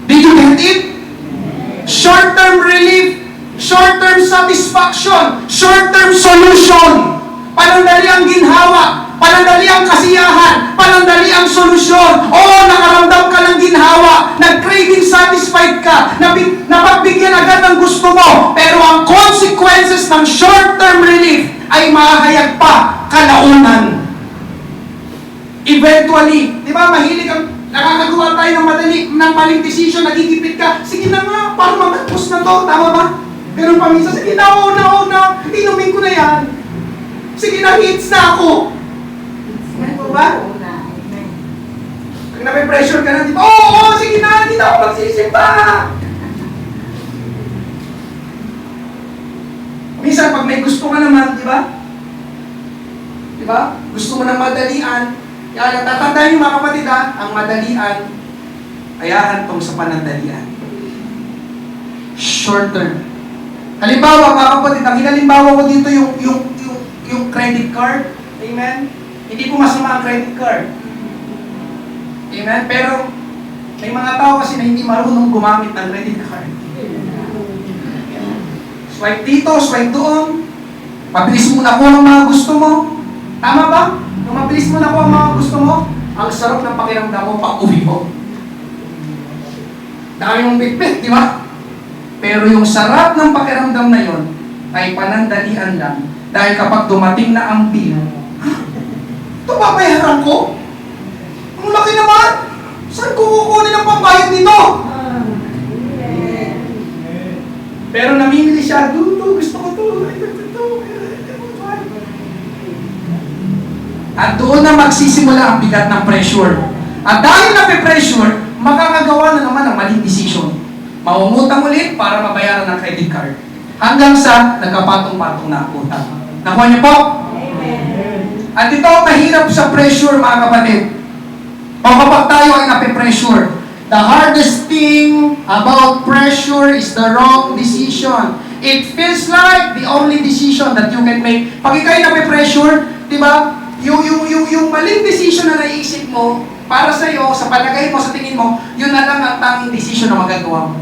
Did you get it? Short-term relief, short-term satisfaction, short-term solution. Panandali ang ginhawa, panandali ang kasiyahan, panandali ang solusyon. Oo, nakaramdam ka ng ginhawa, nag-craving satisfied ka, napagbigyan agad ng gusto mo, pero ang consequences ng short-term relief ay mahahayag pa kalaunan. Eventually, di ba, mahilig ang nakakagawa tayo ng maling decision, nagigipit ka, sige na nga, parang matapos na to, tama ba? Ganun pa minsan, sige na, una, inumin ko na yan. Sige na, hits na ako. Ano ba? Pag nape-pressure ka na, di ba, oo, sige na, hindi na ako magsisimba. Minsan, pag may gusto ka naman, di ba? Di ba? Gusto mo ng madalian. Kaya natatandaan niyo mga kapatid ha, ang madalian ay hahantong sa panandalian. Short term. Halimbawa mga kapatid, ang hinalimbawa ko dito yung credit card. Amen? Hindi po masama ang credit card. Amen? Pero may mga tao kasi na hindi marunong gumamit ng credit card. Swipe dito, swipe doon. Mabilis mo na po ang mga gusto mo. Tama ba? Kung mabilis mo na po ang mga gusto mo, ang sarap ng pakiramdam mo pag uwi mo. Dami mong bitbit, di ba? Pero yung sarap ng pakiramdam na yon ay panandalian lang. Dahil kapag dumating na ang bill, ito ba bayaran ko? Ang laki naman! Saan ko kukunin ang pambayad nito? Pero namimili siya, gusto ko to. At doon na magsisimula ang bigat ng pressure. At dahil na-pressure, makakagawa na naman ng maling decision. Maungutang ulit para mabayaran ng credit card. Hanggang sa nagkapatong-patong na ang utang. Nakuha niyo po? Amen. At ito ang mahirap sa pressure, mga kapatid. O kapag tayo ay nape-pressure, the hardest thing about pressure is the wrong decision. It feels like the only decision that you can make. Pag ikaw'y nape-pressure, di ba? Yung maling decision na naisip mo, para sa iyo, sa palagay mo, sa tingin mo, yun na lang ang tanging decision na magagawa mo.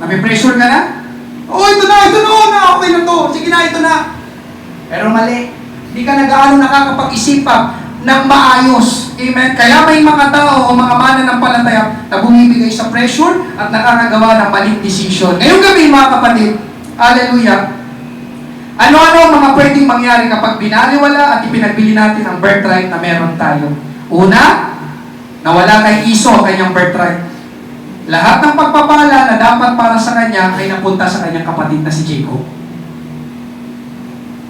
Nape-pressure ka na? Oh, ito na, okay na to. Sige na, ito na. Pero mali. Hindi ka nag-aano nakakapag-isip pa ng maayos. Amen? Kaya may mga tao o mga mananampalataya na bumibigay sa pressure at nakakagawa ng maling decision. Ngayong gabi, mga kapatid, hallelujah, ano-ano ang mga pwedeng mangyari kapag binaliwala at ipinagbili natin ang birthright na meron tayo? Una, nawala kay Iso ang kanyang birthright. Lahat ng pagpapala na dapat para sa kanya ay napunta sa kanyang kapatid na si Jacob.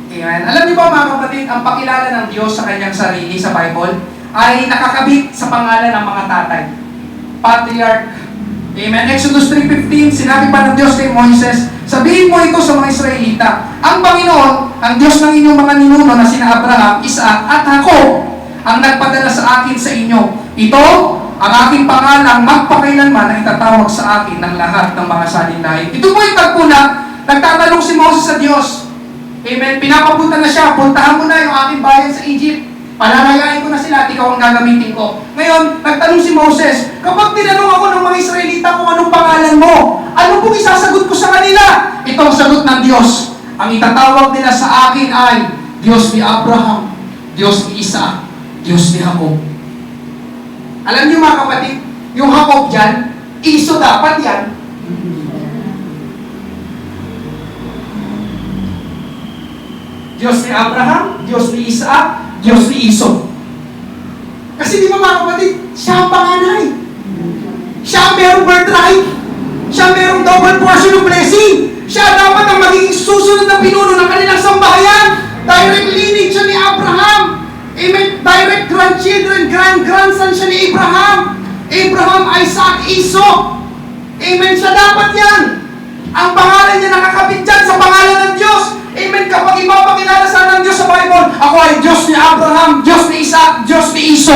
Ayan. Alam niyo ba mga kapatid, ang pakilala ng Diyos sa kanyang sarili sa Bible ay nakakabit sa pangalan ng mga tatay. Patriarch. Amen. Exodus 3:15, sinabi pa ng Diyos kay Moises, sabihin mo ito sa mga Israelita, ang Panginoon, ang Diyos ng inyong mga ninuno na sina Abraham, Isaac, at ako, ang nagpadala sa akin sa inyo. Ito, ang aking pangalang magpakailanman na itatawag sa akin ng lahat ng mga salinlahi. Ito po yung tagpo na nagtatanong si Moses sa Diyos. Amen. Pinapapunta na siya, puntahan mo na yung aking bayan sa Egypt. Palalayain ko na sila at ikaw ang gagamitin ko. Ngayon, nagtanong si Moses, kapag tinanong ako ng mga Israelita kung anong pangalan mo, ano pong isasagot ko sa kanila? Ito ang sagot ng Diyos. Ang itatawag nila sa akin ay Diyos ni Abraham, Diyos ni Isaac, Diyos ni Jacob. Alam niyo mga kapatid, yung Jacob dyan, Iso dapat yan. Diyos ni Abraham, Diyos ni Isaac, Diyos ni Iso. Kasi di ba mga kapatid, siya ang panganay. Siya ang merong birthright. Siya ang merong double portion of blessing. Siya dapat ang magiging susunod na pinuno ng kanilang sambahayan. Direct lineage siya ni Abraham. Amen. Direct grandchildren, grandson siya ni Abraham. Abraham, Isaac, Iso. Amen. Siya dapat yan. Ang pangalan niya nakakapit dyan sa pangalan ng Diyos. Amen. Kapag ipapakilala sa ng Diyos sa Bible, ako ay Diyos ni Abraham, Diyos ni Isaac, Diyos ni Iso.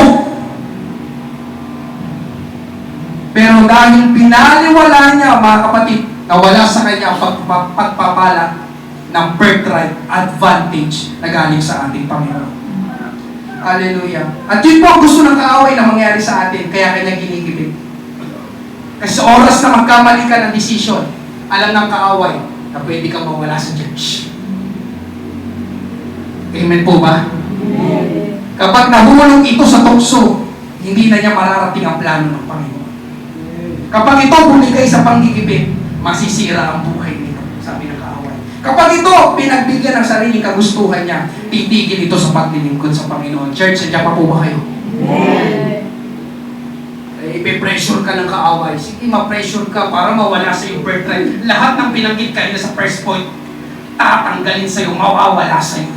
Pero dahil pinaliwala niya, mga kapatid, nawala sa kanya ang pagpapala ng birthright advantage na galing sa ating Panginoon. Hallelujah. At yun po ang gusto ng kaaway na mangyari sa atin, kaya kanya ginigibig. Kasi sa oras na magkamali ka ng desisyon, alam ng kaaway na pwede kang mawala sa church. Amen po ba? Amen. Kapag nahulog ito sa tukso, hindi na niya mararating ang plano ng Panginoon. Kapag ito bumigay sa panggigipit, masisira ang buhay nito, sabi ng kaaway. Kapag ito pinagbigyan ng sariling kagustuhan niya, titigil ito sa paglilingkod sa Panginoon. Church, nandiyan pa po ba kayo? Amen. Ipe-pressure ka ng kaaway. Sige, ma-pressure ka para mawala sa iyong birthright. Lahat ng pinanggit kayo sa first point, tatanggalin sa iyo, mawawala sa iyo.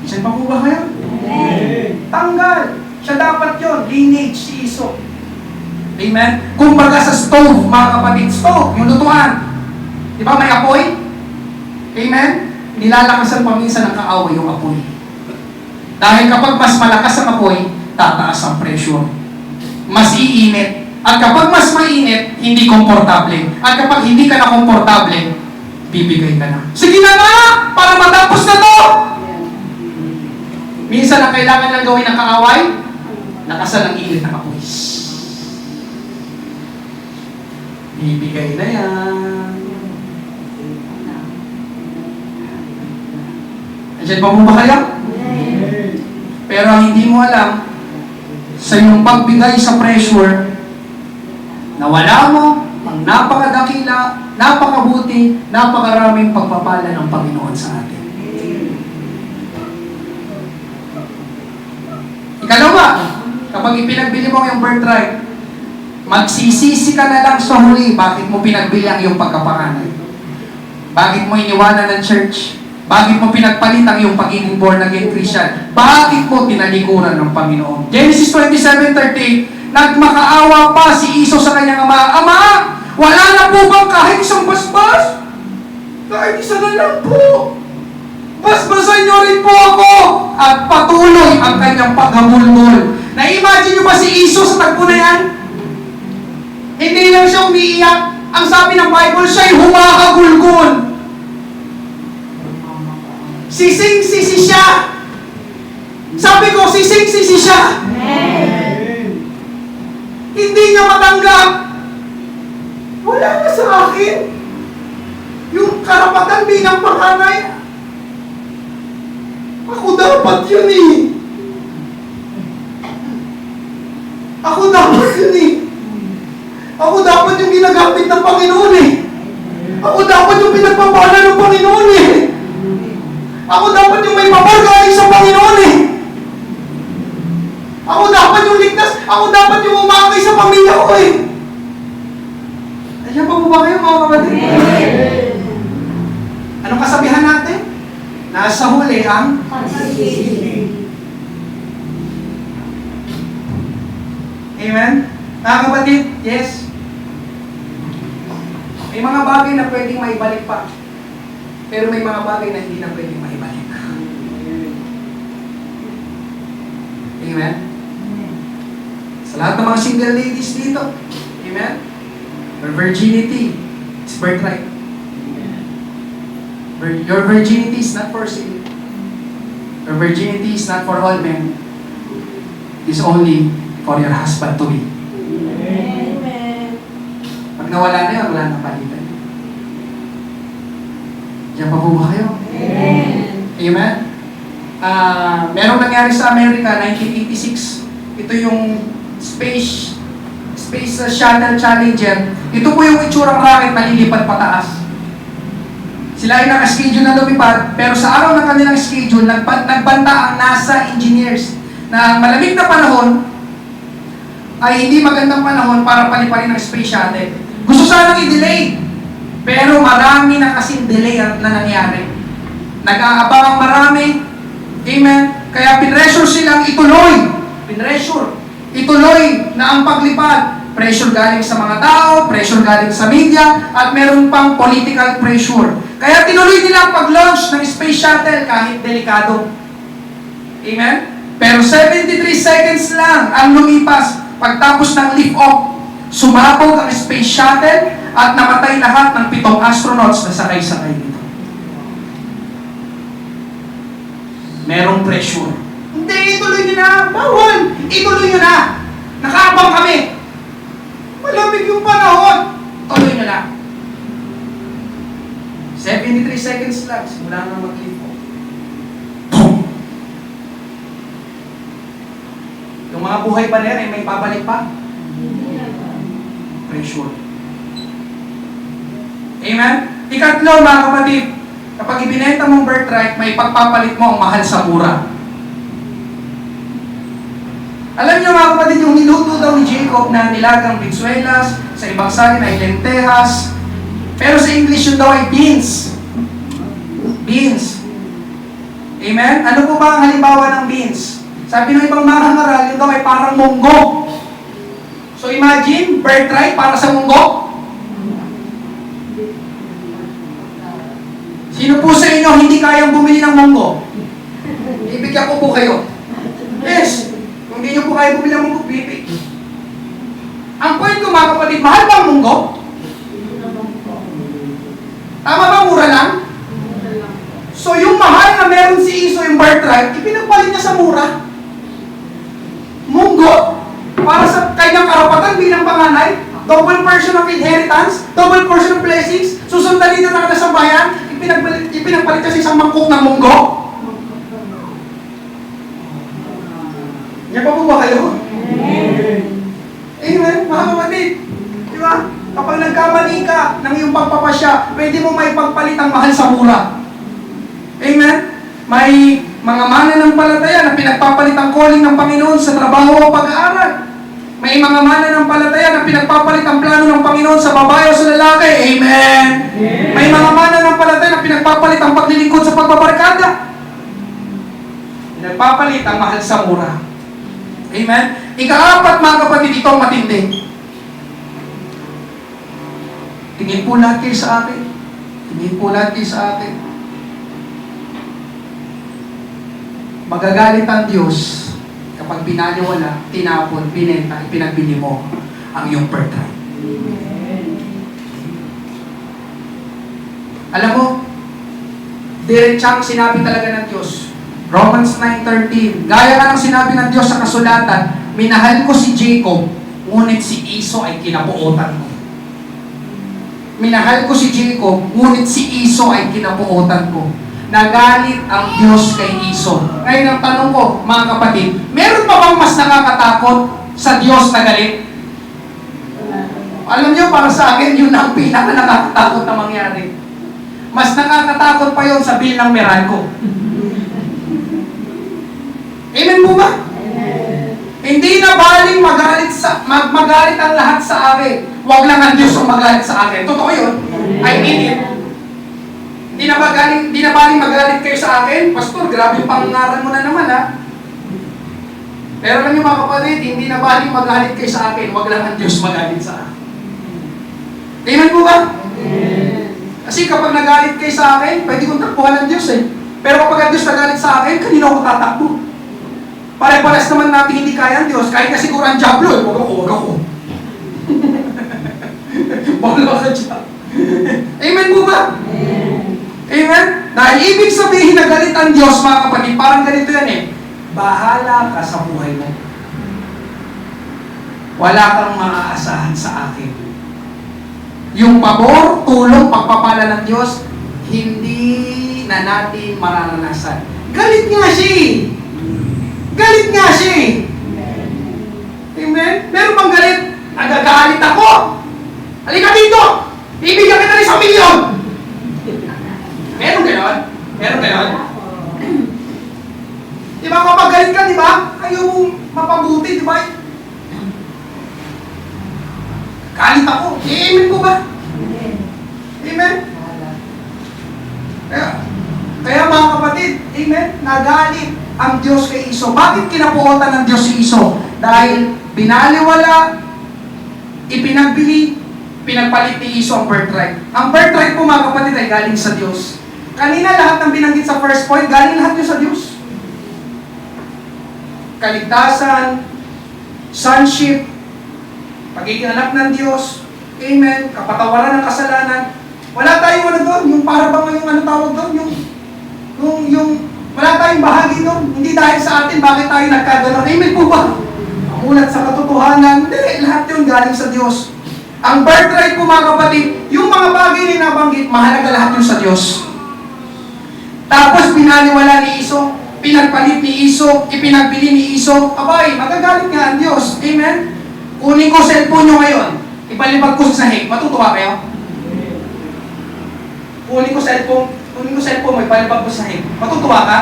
Diyan pa po ba kayo? Amen. Tanggal. Siya dapat yun. Lineage si Iso. Amen? Kumbaga sa stove, mga kapatid, stove, yung lutuan. Di ba may apoy? Amen? Nilalakasan pa minsan ng kaaway yung apoy. Dahil kapag mas malakas ang apoy, tataas ang pressure. Mas iinit. At kapag mas mainit, hindi komportable. At kapag hindi ka na komportable, bibigay ka na. Sige na nga! Para matapos na to! Minsan ang kailangan lang gawin ng kaaway, lakasan ang init ng apoy. Bibigay na yan. Andiyan pa mo ba kayo? Pero ang hindi mo alam, sa iyong pagbigay sa pressure, nawala mo ang napakadakila, napakabuti, napakaraming pagpapala ng Panginoon sa atin. Ikalawa, kapag ipinagbili mo yung birthright, magsisisi ka na lang sa huli, bakit mo pinagbili ang iyong pagkapanganay? Bakit mo iniwanan ng church? Bakit mo pinagpalit ang iyong pagiging born again Christian? Bakit mo tinalikuran ng Panginoon? Genesis 27:38, nagmakaawa pa si Iso sa kanyang ama. Ama, wala na po bang kahit isang basbas? Kahit isa na lang po. Basbasan niyo rin po ako. At patuloy ang kanyang paghamulmol. Na-imagine niyo ba si Iso sa tagpo na yan? Hindi lang siya umiiyak. Ang sabi ng Bible, siya'y humahagulgol. Sising-sisi siya. Sabi ko, sising-sisi siya. Amen. Hindi niya matanggap. Wala na sa akin. Yung karapatan bilang panganay. Ako dapat yun eh. Ako dapat yun eh. Ako dapat yung ginagamit ng Panginoon eh. Ako dapat yung pinagpapala ng Panginoon eh. Ako dapat yung may papargaling sa Panginoon eh. Ako dapat yung ligtas. Ako dapat yung umakay sa pamilya ko eh. Ayan pa mo ba kayo mga kapatid? Anong kasabihan natin? Nasa huli ang Amen? Mga kapatid, yes. May mga bagay na pwedeng maibalik pa. Pero may mga bagay na hindi na pwedeng maibalik. Amen? Sa lahat ng mga single ladies dito, amen? Your virginity is birthright. Your virginity is not for sale. Your virginity is not for all men. It is only for your husband to be. Amen. Pag nawala na yun, wala nang palitan. Diyan pa po ba kayo? Amen. Amen? Merong nangyari sa Amerika, 1986. Ito yung Space Shuttle Challenger. Ito po yung itsurang rocket na lilipad pataas. Sila ay naka-schedule na lumipad, pero sa araw ng kanilang schedule, nagbanta ang NASA engineers na ang malamig na panahon ay hindi magandang panahon para paliparin ng space shuttle. Gusto sanang i-delay, pero marami na kasing delay na nangyari. Nag-aabang ang marami. Amen? Kaya pinressure silang ituloy. Ituloy na ang paglipad. Pressure galing sa mga tao, pressure galing sa media, at meron pang political pressure. Kaya tinuloy nila ang pag-launch ng space shuttle kahit delikado. Amen? Pero 73 seconds lang ang lumipas pagtapos ng lift-off. Sumabog ang space shuttle at namatay lahat ng 7 astronauts na sakay-sakay nito. Merong pressure. Hindi, ituloy nyo na. Bawal. Ituloy nyo na. Nakaabang kami. Malamig yung panahon. Tuloy nyo na. 73 seconds lang. Simula na mag-lift-off. Boom! Yung mga buhay pa na yan, may babalik pa. Pressure. Amen? Ikatlo, mga kapatid, kapag ibinenta mong birthright, may pagpapalit mo ang mahal sa mura. Alam niyo mga kapatid, yung niluto daw ni Jacob na nilagang bitsuelas, sa ibang saging ay lentehas, pero sa English yun daw ay beans. Beans. Amen? Ano po ba ang halimbawa ng beans? Sabi ng ibang marangaral, yun daw ay parang munggo. So imagine, birthright para sa munggo. Sino po sa inyo hindi kayang bumili ng munggo? Ibigyan ko po kayo. Yes. Kung hindi nyo po kaya bumili ng munggo, bibig. Ang point ko mga kapatid, mahal ba ang munggo? Tama ba, mura lang? So yung mahal na meron si Iso yung birthright, ipinagpalit niya sa mura. Munggo, para sa kanyang karapatan bilang panganay, double portion of inheritance, double portion of blessings, susundan dito na sa bayan, ipinagpalit niya sa isang mangkok ng munggo. Yan pa po ba kayo? Amen, mga kapatid. Di ba? Kapag nagkamali ka ng iyong pagpapasya, pwede mo may pagpalit ang mahal sa mura. Amen? May mga mananampalataya na pinagpapalit ang calling ng Panginoon sa trabaho o pag-aaral. May mga mananampalataya na pinagpapalit ang plano ng Panginoon sa babae o sa lalaki. Amen? May mga mananampalataya na pinagpapalit ang paglilingkod sa pagbabarkada. Pinagpapalit ang mahal sa mura. Amen? Ika-apat mga kapatid, ito ang matindi. Tingin po lahat kayo sa akin. Tingin po lahat kayo sa akin. Magagalit ang Diyos kapag binaliwala, tinapon, binenta, ipinagbili mo ang iyong birthright. Alam mo, diretsang sinabi talaga ng Diyos, Romans 9:13, gaya ka ng sinabi ng Diyos sa kasulatan, minahal ko si Jacob, ngunit si Iso ay kinabuotan ko. Minahal ko si Jacob, ngunit si Iso ay kinabuotan ko. Nagalit ang Diyos kay Iso. Ngayon ang tanong ko, mga kapatid, meron pa bang mas nakakatakot sa Diyos na galit? Alam niyo, para sa akin, yun ang pinaka nakakatakot na mangyari. Mas nakakatakot pa yun sa bill ng Meralco. Amen po ba? Hindi na baling magalit ang lahat sa akin. Huwag lang ang Diyos ang magalit sa akin. Totoo yun. I mean it. Di na baling magalit kayo sa akin? Pastor, grabe yung pangangaran mo na naman ha. Pero alam niyo mga kapatid, hindi na baling magalit kayo sa akin. Huwag lang ang Diyos magalit sa akin. Amen po ba? Kasi kapag nagalit kayo sa akin, pwede kong takbuhan ng Diyos eh. Pero kapag ang Diyos nagalit sa akin, kanino ako tatakbo? Pare-pares naman natin hindi kaya ang Diyos. Kahit na siguro ang Diablo eh. Huwag ako. Bahala ka dyan. Amen po ba? Amen? Dahil ibig sabihin na galit ang Diyos, mga kapatid, parang ganito yan eh. Bahala ka sa buhay mo. Wala kang maaasahan sa akin. Yung pabor, tulong, pagpapala ng Diyos, hindi na natin mararanasan. Galit nga siya eh. Galit nga siya eh. Amen? Meron bang galit? Nagagalit ako. Halika dito! Ibigyan kita ng 1 milyon! Meron ganon? Meron ganon? Di ba kapag galit ka, di ba? Ayaw mong mapabuti, di ba? Galit ako. I-amen ko ba? Amen? Kaya mga kapatid, amen, nagalit ang Diyos kay Iso. Bakit kinapuotan ng Diyos si Iso? Dahil binaliwala, ipinagbili, pinagpalit ni Iso ang birthright. Ang birthright po mga kapatid ay galing sa Diyos. Kanina lahat ng binanggit sa first point, galing lahat yun sa Diyos. Kaligtasan, sonship, pagiging anak ng Diyos, amen, kapatawaran ng kasalanan. Wala tayong ano doon, yung para bang yung ano tawag doon, yung wala tayong bahagi doon. Hindi dahil sa atin, bakit tayo nagkagano'n? Amen po ba? Ulat sa katotohanan, hindi, lahat yun galing sa Diyos. Ang birthright po mga kapatid, yung mga bagay na nabanggit, mahalaga lahat yun sa Diyos. Tapos binaliwala ni Iso, pinagpalit ni Iso, ipinagbili ni Iso, abay, magagalit nga ang Diyos. Amen? Kunin ko cellphone nyo ngayon, ipalibag ko sa sahig, matutuwa kayo? Kunin ko cellphone mo, ipalibag ko sa sahig, matutuwa ka?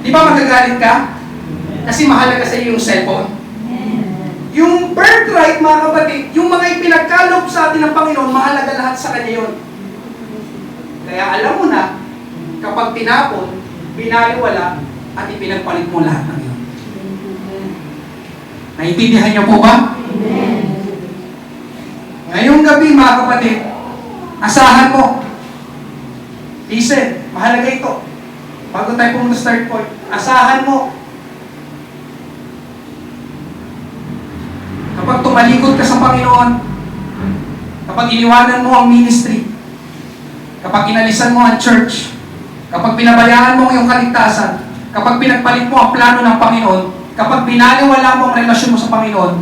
Di ba magagalit ka? Kasi mahalaga sa iyo yung cellphone. Yung birthright, mga kapatid, yung mga ipinagkaloob sa atin ng Panginoon, mahalaga lahat sa Kanya yun. Kaya alam mo na, kapag tinapon, binaliwala, at ipinagpalit mo lahat ng yun. Naintindihan niyo po ba? Ngayong gabi, mga kapatid, asahan mo. Listen, mahalaga ito. Bago tayo pumunta sa third point, asahan mo. Kapag tumalikod ka sa Panginoon, kapag iniwanan mo ang ministry, kapag inalisan mo ang church, kapag pinabayaan mo ang iyong kaligtasan, kapag pinagpalit mo ang plano ng Panginoon, kapag binaliwala mo ang relasyon mo sa Panginoon,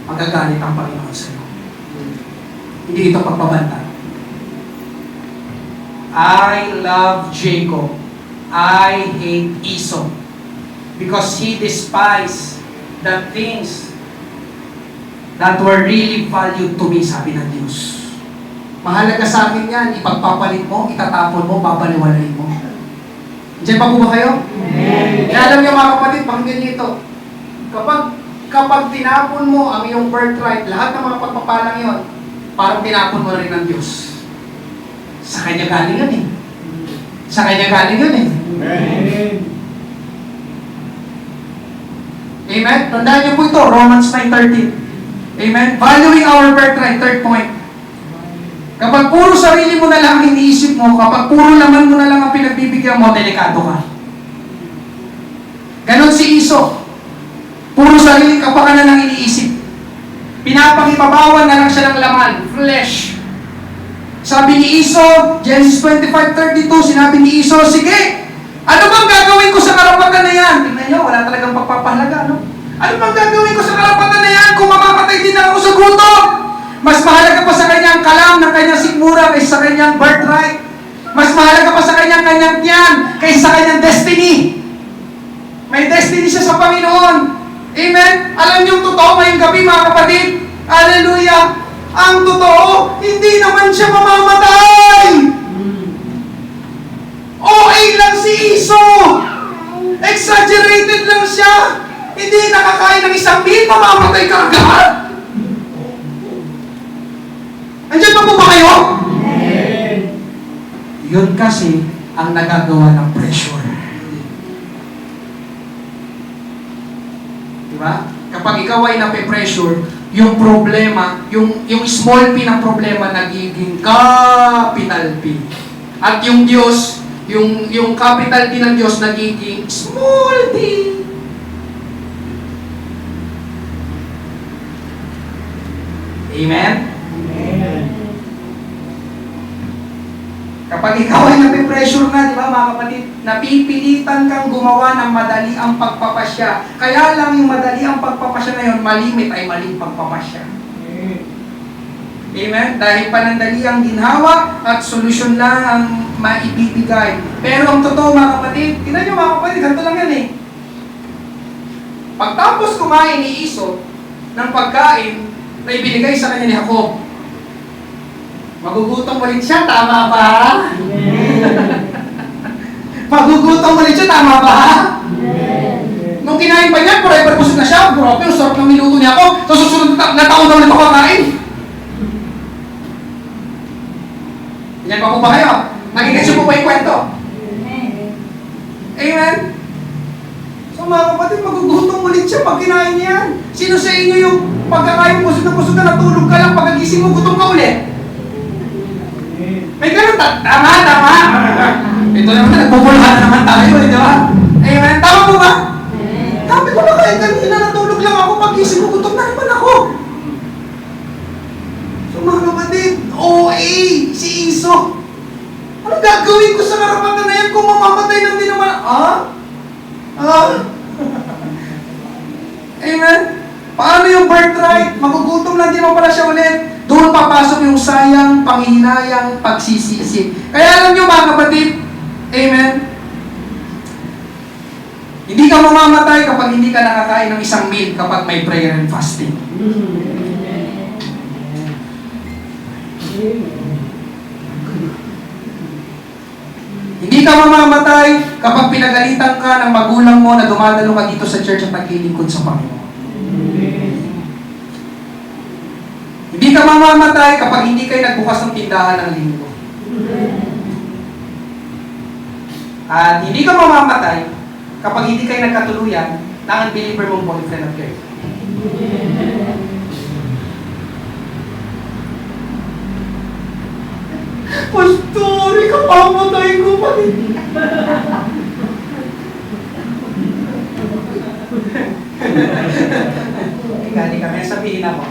magagalit ang Panginoon sa iyo. Hindi ito pagbabanta. I love Jacob. I hate Esau. Because he despised the things that were really valued to me, sabi ng Diyos. Mahalaga sa akin yan, ipagpapalit mo, itatapon mo, babaliwalain mo. Diyan pa po ba kayo? Amen. Kaya alam niyo mga kapatid, pakinggan niyo ito. Kapag tinapon mo ang iyong birthright, lahat ng mga pagpapalang yon, parang tinapon mo na rin ng Diyos. Sa Kanya galing yun eh. Sa Kanya galing yun eh. Amen. Amen? Tandaan niyo po ito, Romans 9:13. Amen? Valuing our birthright, third point. Kapag puro sarili mo na lang ang iniisip mo, kapag puro laman mo na lang ang pinagbibigyan mo, delikado ka. Ganon si Esau. Puro sarili kapakanan ang iniisip. Pinapangibabawan na lang siya ng laman, flesh. Sabi ni Esau, Genesis 25:32, sinabi ni Esau, sige, ano bang gagawin ko sa karapatan na yan? Tingnan niyo, wala talagang pagpapahalaga, no? Ano bang gagawin ko sa karapatan na yan kung mamamatay din ako sa gutom? Mas mahalaga pa sa kanyang kalam ng kanyang sikmura kaysa sa kanyang birthright. Mas mahalaga pa sa kanyang tiyan kaysa sa kanyang destiny. May destiny siya sa Panginoon. Amen? Alam niyo yung totoo ngayong gabi, mga kapatid? Hallelujah! Ang totoo, hindi naman siya mamamatay! OA lang si Esau! Exaggerated lang siya! Hindi nakakain ng 1,000, mamamatay ka agad! Andiyan pa po ba kayo? Amen. Yun kasi ang nagagawa ng pressure. Diba? Kapag ikaw ay nape-pressure, yung problema, yung small p ng problema nagiging capital P. At yung Diyos, yung capital D ng Diyos nagiging small d. Amen? Amen. Kapag ikaw ay napipressure na, di ba mga kapatid, napipilitan kang gumawa ng madali ang pagpapasya. Kaya lang yung madali ang pagpapasya na yun, malimit ay maling pagpapasya. Amen? Dahil panandali ang ginhawa at solusyon lang ang maibibigay. Pero ang totoo mga kapatid, tingnan nyo mga kapatid, ganito lang yan eh. Pagtapos kumain ni Iso ng pagkain na ibinigay sa kanya ni Jacob, magugutom ulit siya, tama ba? Magugutom ulit siya, tama ba? Nung kinain pa niya, forever busog na siya. Grabe, ang sarap ng minuto niya ako. Sa susunod na taon na ulit ako kakain. Yan pa po ba kayo? Nagigets po ba yung kwento? Amen? So mga kapatid, magugutom ulit siya pag kinain niya yan. Sino sa inyo yung pagkakain mo, busog na natulog ka lang, pagkagising mo, gutom ka ulit? May ganun, tama. Ito naman, nagbubulhan na naman tayo, di ba? Amen? Tama po ba? Sabi ko na kaya kanina, natulog lang ako, pag-isip ko, gutom na naman ako. So mga kapatid, OA, si Iso. Ano gagawin ko sa karapatan na yan kung mamamatay lang din naman? Amen? Paano yung birthright? Magugutom lang din naman pala siya ulit. Doon papasok yung sayang, panghihinayang, pagsisisi. Kaya alam nyo mga kapatid, amen? Hindi ka mamamatay kapag hindi ka nakakain ng isang meal kapag may prayer and fasting. Hindi ka mamamatay kapag pinagalitan ka ng magulang mo na dumadalo ka dito sa church at naglilingkod sa Panginoon. Hindi ka mamamatay kapag hindi kayo nagbukas ng tindahan ng linggo. At hindi ka mamamatay kapag hindi kayo nagkatuluyan ng unbeliever mong boyfriend at girlfriend. Pastor, ikaw pamatay ko pa rin. Hindi kami sabihin ako.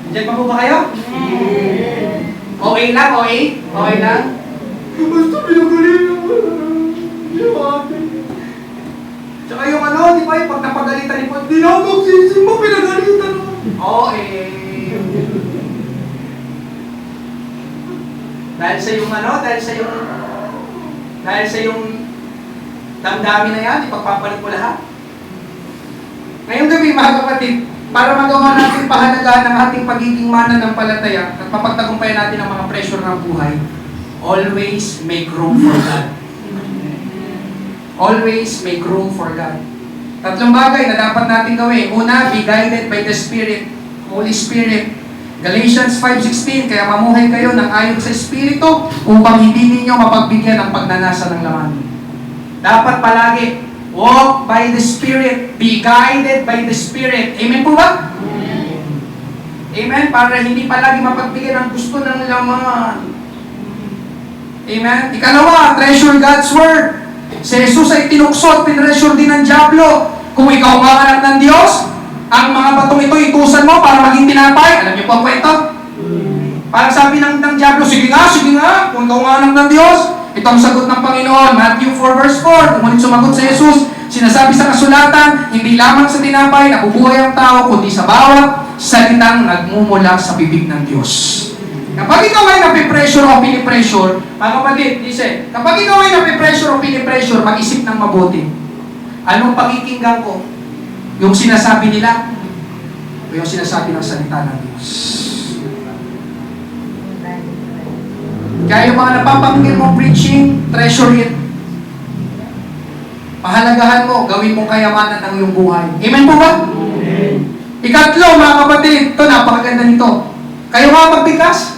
Diyan pa po ba kayo? Okay lang, okay? Okay lang? Basta pinagaling naman. Tsaka yung ano, di ba yung pag napagalitan ni Paul, di na magsisi mo, pinagalitan mo. Okay. Dahil sa yung damdamin na yan, ipagpapalit mo lahat. Ngayong gabi, mga kapatid, para magawa natin pahalagaan ng ating pagiging mananampalataya at mapagtagumpayan natin ang mga pressure ng buhay, always make room for God. Always make room for God. Tatlong bagay na dapat natin gawin. Una, be guided by the Spirit, Holy Spirit. Galatians 5:16, kaya mamuhay kayo ng ayon sa Espiritu upang hindi ninyo mapagbigyan ng pagnanasa ng laman. Dapat palagi, walk by the Spirit, be guided by the Spirit. Amen po ba? Amen? Para hindi palagi mapagbigyan ng gusto ng laman. Amen? Ikalawa, treasure God's Word. Si Jesus ay tinukso at pinreasure din ng Diablo. Kung ikaw ang anak ng Diyos, ang mga batong ito itusan mo para maging tinapay. Alam niyo po ang kwento? Parang sabi ng Diablo, sige nga, kung ikaw ang anak ng Diyos, ito ang sagot ng Panginoon. Matthew 4 verse 4, kung sumagot sa Jesus, sinasabi sa kasulatan, hindi lamang sa tinapay nabubuhay ang tao, kundi sa bawat salitang nagmumula sa bibig ng Diyos. Kapag ikaw ay napipressure o pinipressure, mga kapatid, listen, kapag ikaw ay napipressure o pinipressure, mag-isip ng mabuti. Anong pakikinggan ko? Yung sinasabi nila o yung sinasabi ng salita ng Diyos? Kaya yung mga napapakinggan mong preaching, treasure it. Pahalagahan mo, gawin mong kayamanan ng iyong buhay. Amen po ba? Amen. Ikatlo, mga kapatid, ito napakaganda nito. Kayo mga magbigas?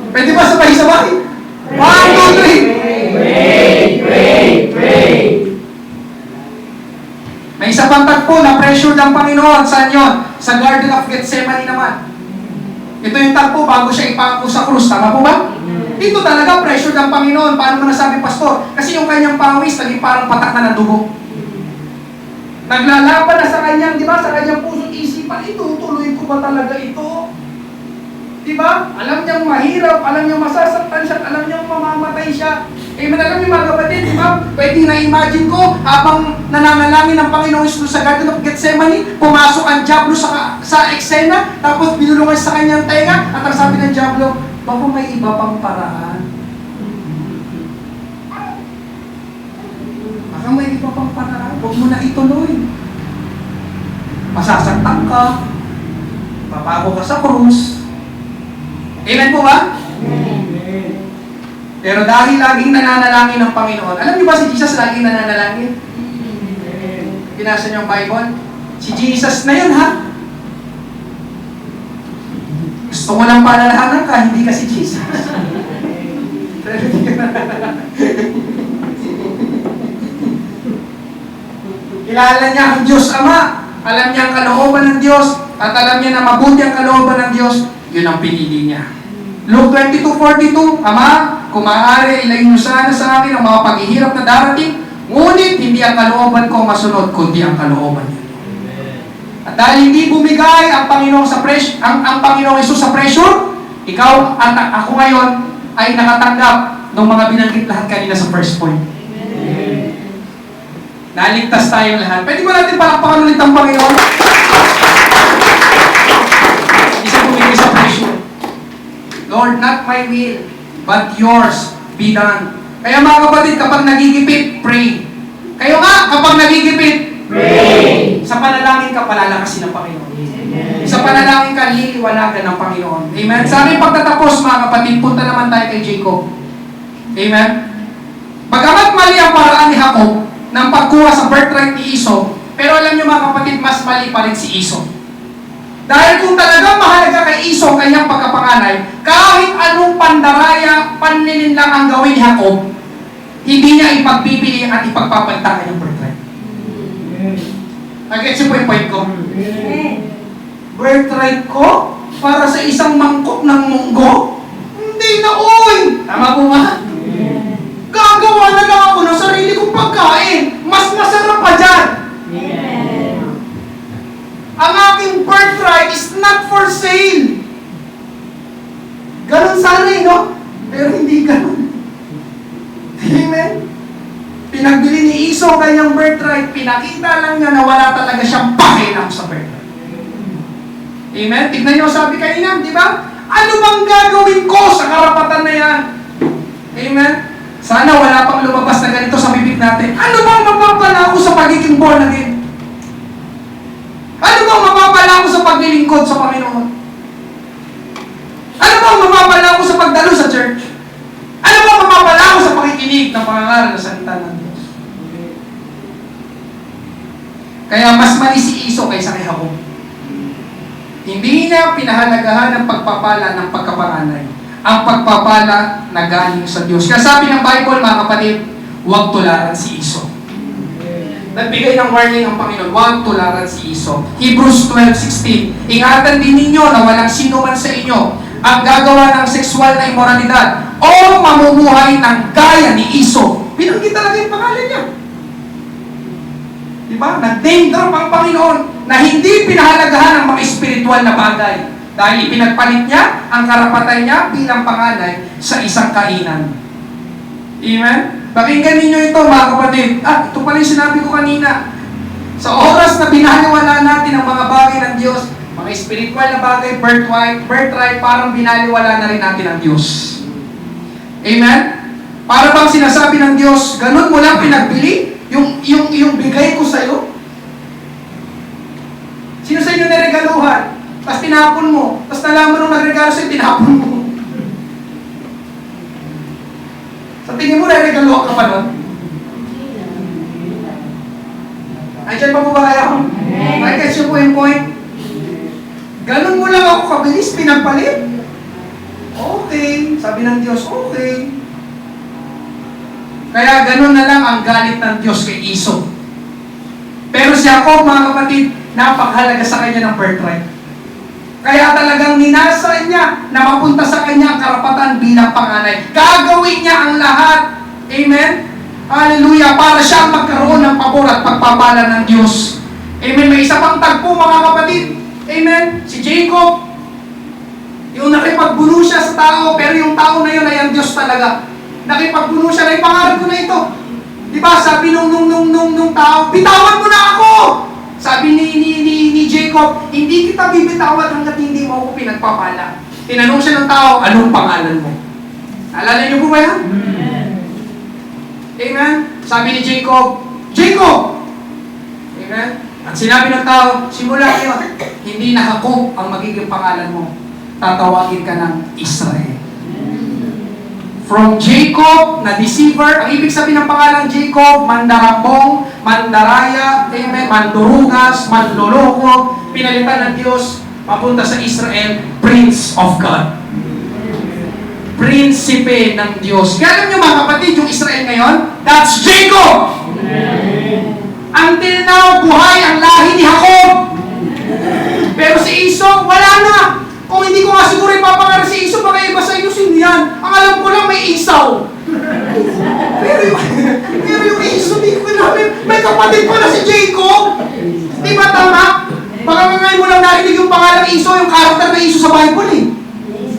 Pwede ba sabay-sabay? 1, 2, 3. May isa pang tagpo na pressure ng Panginoon. Saan yun? Sa Garden of Gethsemane naman. Ito yung tagpo bago siya ipangako sa krus. Tama po ba? Dito talaga pressure ng Panginoon. Paano mo nasabi, Pastor? Kasi yung kanyang pawis naging parang patak na ng dugo. Naglalaban na sa kanyang, di ba? Sa kanyang puso't isipan, itutuloy ko ba talaga ito? Di ba? Alam niyang mahirap, alam niyang masasaktan siya, alam niyang mamamatay siya. Alam niyo mga kapatid, di ba? Pwede na-imagine ko, habang nananalangin ng Panginoong Hesus sa Garden of Gethsemane, pumasok ang Diablo sa eksena, tapos binulungan sa kanyang tenga, at ang sabi ng Diablo, baka may iba pang paraan. Baka may iba pang paraan. Huwag mo na ituloy. Masasaktan ka. Papako ka sa krus. Amen po ba? Pero dahil laging nananalangin ng Panginoon, alam niyo ba si Jesus laging nananalangin? Pinasa niyo ang Bible? Si Jesus na yun, ha? Gusto mo lang palalahanan ka, hindi ka si Jesus. Kilala niya ang Diyos Ama. Alam niya ang kalooban ng Diyos. At alam niya na mabuti ang kalooban ng Diyos. Yun ang pinili niya. Luke 22:42, Ama, kung maaari, ilayo niyo sana sa akin ang mga paghihirap na darating, ngunit hindi ang kalooban ko masunod, kundi ang kalooban niyo. At dahil hindi bumigay ang Panginoong ang Panginoong Hesus sa pressure, ikaw at ako ngayon ay nakatanggap ng mga binanggit lahat kanina sa first point. Naligtas tayong lahat. Pwede ba natin palakpakan ulit ang Panginoon? Isa bumigay sa pressure. Lord, not my will, but yours be done. Kaya mga kapatid, kapag nagigipit, pray. Kayo nga, kapag nagigipit, Pray. sa panalangin ka, palalakasin ng Panginoon. Sa panalangin ka, liliwanagan ng Panginoon. Amen? Sa aking pagtatapos, mga kapatid, punta naman tayo kay Jacob. Amen? Bagamat mali ang paraan ni Jacob ng pagkuha sa birthright ni Esau, pero alam niyo mga kapatid, mas mali pa rin si Esau. Dahil kung talagang mahalaga kay Esau kanyang pagkapanganay, kahit anong pandaraya, panlilin lang ang gawin ni Jacob, hindi niya ipagbibili at ipagpapalitan kanyang birthright. Nag-gets niyo po yung point ko? Birthright ko? Para sa isang mangkok ng munggo? Hindi na, oy! Tama po ba? Gagawa na lang ako ng sarili kong pagkain. Mas masarap pa dyan. Ang aking birthright is not for sale. Ganon sana no? Pero hindi ganon. Amen? Pinagbili ni Esau kanyang birthright, pinakita lang niya na wala talaga siyang pakialam sa birthright. Amen? Tignan niyo sabi kanina, di ba? Ano bang gagawin ko sa karapatan na yan? Amen? Sana wala pang lumabas na ganito sa bibig natin. Ano bang mapapala ko sa pagiging born again? Ano bang mapapala ko sa paglilingkod sa Panginoon? Ano bang mapapala ko sa pagdalo sa church? Ano bang mapapala ko sa pakikinig ng pangangaral na salita ng Diyos? Kaya mas mali si Esau kaysa kay Jacob. Hindi niya pinahalagahan ang pagpapala ng pagkapanganay. Ang pagpapala na galing sa Diyos. Kaya sabi ng Bible, mga kapatid, huwag tularan si Esau. Nagbigay ng warning ang Panginoon, huwag tularan si Esau. Hebrews 12:16, ingatan din ninyo na walang sino man sa inyo ang gagawa ng sexual na immoralidad o mamumuhay ng gaya ni Esau. Binanggit talaga yung pangalan niya. Diba? Nag-name drop ang Panginoon na hindi pinahalagahan ang mga espiritual na bagay dahil ipinagpalit niya ang karapatan niya bilang panganay sa isang kainan. Amen? Pakinggan ninyo ito mga kapatid. Ito pala yung sinabi ko kanina. Sa oras na binaliwala natin ang mga bagay ng Diyos, mga spiritual na bagay, birthright, parang binaliwala na rin natin ang Diyos. Amen? Para bang sinasabi ng Diyos, ganun mo lang pinagbili? Yung bigay ko sa'yo? Sino sa inyo naregaluhan? Tapos tinapon mo. Tapos nalaman nung nagregalo sa'yo, tinapon mo. Sa tingin mo, naregalo ka pa nun? Andiyan pa po ba kayo? Nakikets nyo po yung point? Ganun mo lang ako kabilis, pinagpalit? Okay. Sabi ng Diyos, okay. Kaya ganun na lang ang galit ng Diyos kay Esau. Pero si Jacob, mga kapatid, napakahalaga sa kanya ng birthright. Kaya talagang ninasa niya na mapunta sa kanya ang karapatan bilang panganay. Gagawin niya ang lahat. Amen? Hallelujah. Para siya magkaroon ng pabor at pagpapala ng Diyos. Amen? May isa pang tagpo, mga kapatid. Amen? Si Jacob, yung nakipagbuno siya sa tao, pero yung tao na yun ay ang Diyos talaga. Nakipagbuno siya na ipangarap ko na ito. Di ba, sabi nung tao, bitawan mo na ako! Sabi ni Jacob, hindi kita bibitawan hanggat hindi mo ako pinagpapala. Tinanong siya ng tao, anong pangalan mo? Alala niyo po ba yan? Amen? Sabi ni Jacob, Jacob! Amen? At sinabi ng tao, simula ngayon, hindi na Jacob ang magiging pangalan mo. Tatawagin ka ng Israel. From Jacob, na deceiver, ang ibig sabihin ng pangalan Jacob, mandarambong, mandaraya, amen, mandurugas, manloloko, pinalitan ng Diyos, papunta sa Israel, Prince of God. Prinsipe ng Diyos. Kaya alam niyo mga kapatid, yung Israel ngayon, that's Jacob! Until now, buhay ang lahi ni Jacob. Pero si Esau, wala na. Kung hindi ko nga siguro ipapangaral si Esau, baka iba sa inyo, sino yan? Ang alam ko lang may Esau. pero yung Esau, di ko namin, may kapatid pala si Jacob. Di ba tama? Baka ngayon mo lang narinig yung pangalang Esau, yung karakter na Esau sa Bible eh.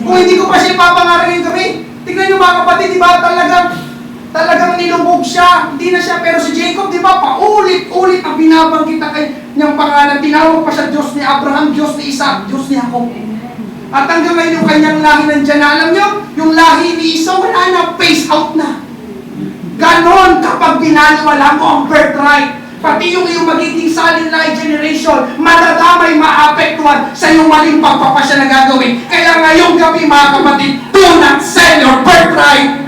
Kung hindi ko pa siya ipapangaral yung kami, tignan nyo mga kapatid, di ba talagang nilubog siya, hindi na siya, pero si Jacob, di ba, paulit-ulit ang binabanggit na kay niyang pangalan, tinawag pa siya Diyos ni Abraham, Diyos ni Isaac, Diyos ni Jacob. At hanggang ngayon yung kanyang lahi nandyan na, alam nyo, yung lahi ni Esau, wala na, phase out na. Ganon kapag binaliwala mo ang birthright, pati yung iyong magiging salin-lahi generation, madadamay, maapektuhan sa iyong maling pagpapasya na gagawin. Kaya ngayong gabi mga kapatid, do not sell your birthright.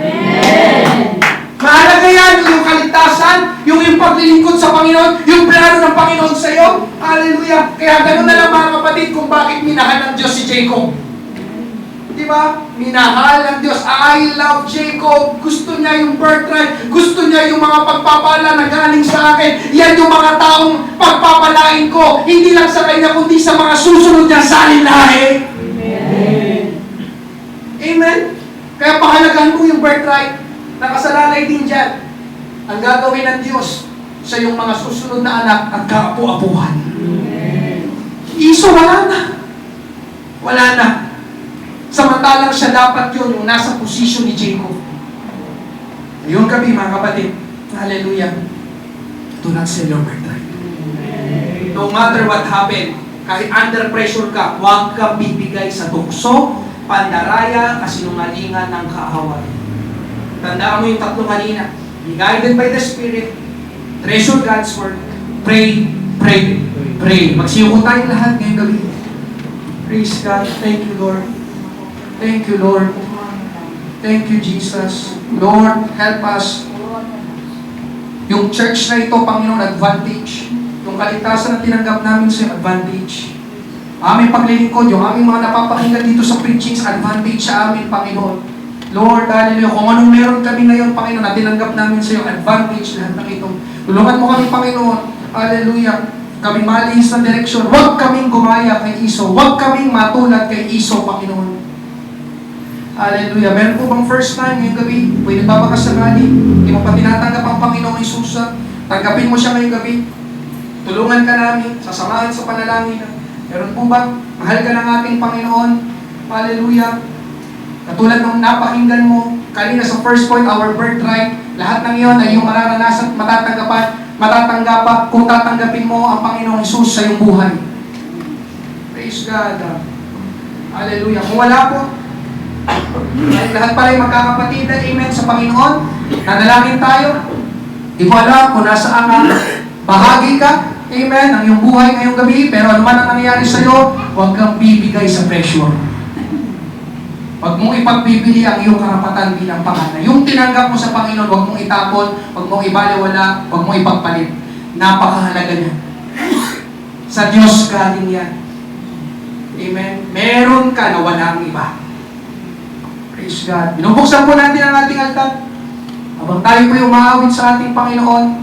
Mahalaga yan, yung kaligtasan, yung paglilingkod sa Panginoon, yung plano ng Panginoon sa iyo. Hallelujah. Kaya ganoon na lang mga kapatid kung bakit minahal ng Diyos si Jacob. Diba? Minahal ng Diyos. I love Jacob. Gusto niya yung birthright. Gusto niya yung mga pagpapala na galing sa akin. Yan yung mga taong pagpapalain ko. Hindi lang sa kanya, kundi sa mga susunod niya salin-lahi. Amen. Amen. Kaya pahalagahan mo yung birthright. Nakasalalay din dyan. Ang gagawin ng Diyos sa iyong mga susunod na anak at kaapu-apuhan. Esau, wala na. Wala na. Samantalang siya dapat yun, yung nasa posisyon ni Jacob. Ngayong gabi, mga kapatid, hallelujah, do not sell your birthright. No matter what happened, kahit under pressure ka, huwag kang bibigay sa tukso, pandaraya, kasinungalingan ng kaaway. Tandaan mo yung tatlo kanina. Be guided by the Spirit, treasure God's Word, pray, pray, pray. Magsiyoko tayo lahat ngayong gabi. Praise God. Thank you, Lord. Thank you, Lord. Thank you, Jesus. Lord, help us. Yung church na ito, Panginoon, advantage. Yung kaligtasan na tinanggap namin sa advantage. Aming paglilingkod, yung aming mga napapakinggan dito sa preaching, advantage sa amin, Panginoon. Lord, hallelujah, kung anong meron kami ngayon, Panginoon, na tinanggap namin sa iyo, advantage lahat ng ito. Tulungan mo kami, Panginoon. Hallelujah. Kami malihis ng direksyon. Huwag kaming gumaya kay Esau. Huwag kaming matulad kay Esau, Panginoon. Hallelujah. Meron po bang first time ngayong gabi? Pwede ba makasakali? Hindi mo pa tinatanggap ang Panginoong Jesus. Tanggapin mo siya ngayong gabi. Tulungan ka namin. Sasamahan sa panalangin. Meron po ba? Mahal ka ng ating Panginoon. Hallelujah. Katulad ng napakinggan mo, kanina sa first point, our birthright, lahat ng iyon ay iyong mararanasan at matatanggapan kung tatanggapin mo ang Panginoong Jesus sa iyong buhay. Praise God. Hallelujah. Kung wala po, lahat pala yung magkakapatidan, amen, sa Panginoon, nanalangin tayo. Di ko alam kung nasaan ang bahagi ka, amen, ang iyong buhay ngayong gabi, pero ano man ang nangyayari sa iyo, huwag kang bibigay sa pressure. Huwag mong ipagbibili ang iyong karapatan bilang panganay. Yung tinanggap mo sa Panginoon, huwag mong itapon, huwag mong ibaliwala, huwag mong ipagpalit. Napakahalaga niya. Sa Diyos galing yan. Amen? Meron ka na walang iba. Praise God. Binubuksan po natin ang ating altar. Habang tayo po yung umaawit sa ating Panginoon,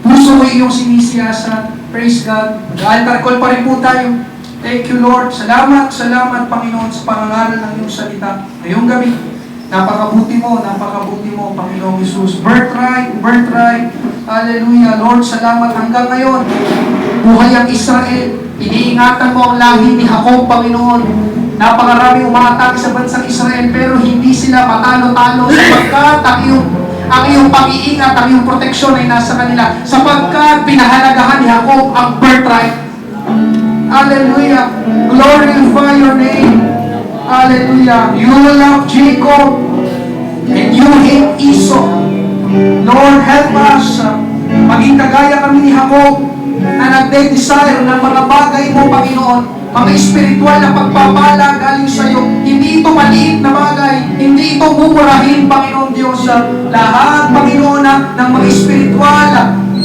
puso ko iyong sinisiyasat. Praise God. Mag-altar call pa rin po tayo. Thank you, Lord. Salamat, Panginoon, sa pangangaral ng iyong salita. Ngayong gabi, napakabuti mo, Panginoong Jesus. Birthright. Hallelujah. Lord, salamat hanggang ngayon. Buhay ang Israel. Iniingatan mo ang lahi ni Jacob, Panginoon. Napakaraming umaatake sa bansang Israel, pero hindi sila matalo-talo sapagkat ang iyong pag-iingat, ang iyong proteksyon ay nasa kanila sapagkat pinahalagahan ni Jacob ang birthright. Hallelujah. Glorify your name. Hallelujah. You love Jacob and you hate Esau. Lord, help us. Maging kagaya kami ni Jacob na nagde-desire ng mga bagay mo, Panginoon. Mga espiritual na pagpapala galing sa iyo. Hindi ito maliit na bagay. Hindi ito buburahin, Panginoon Diyos. Lahat, Panginoon, ng mga espiritual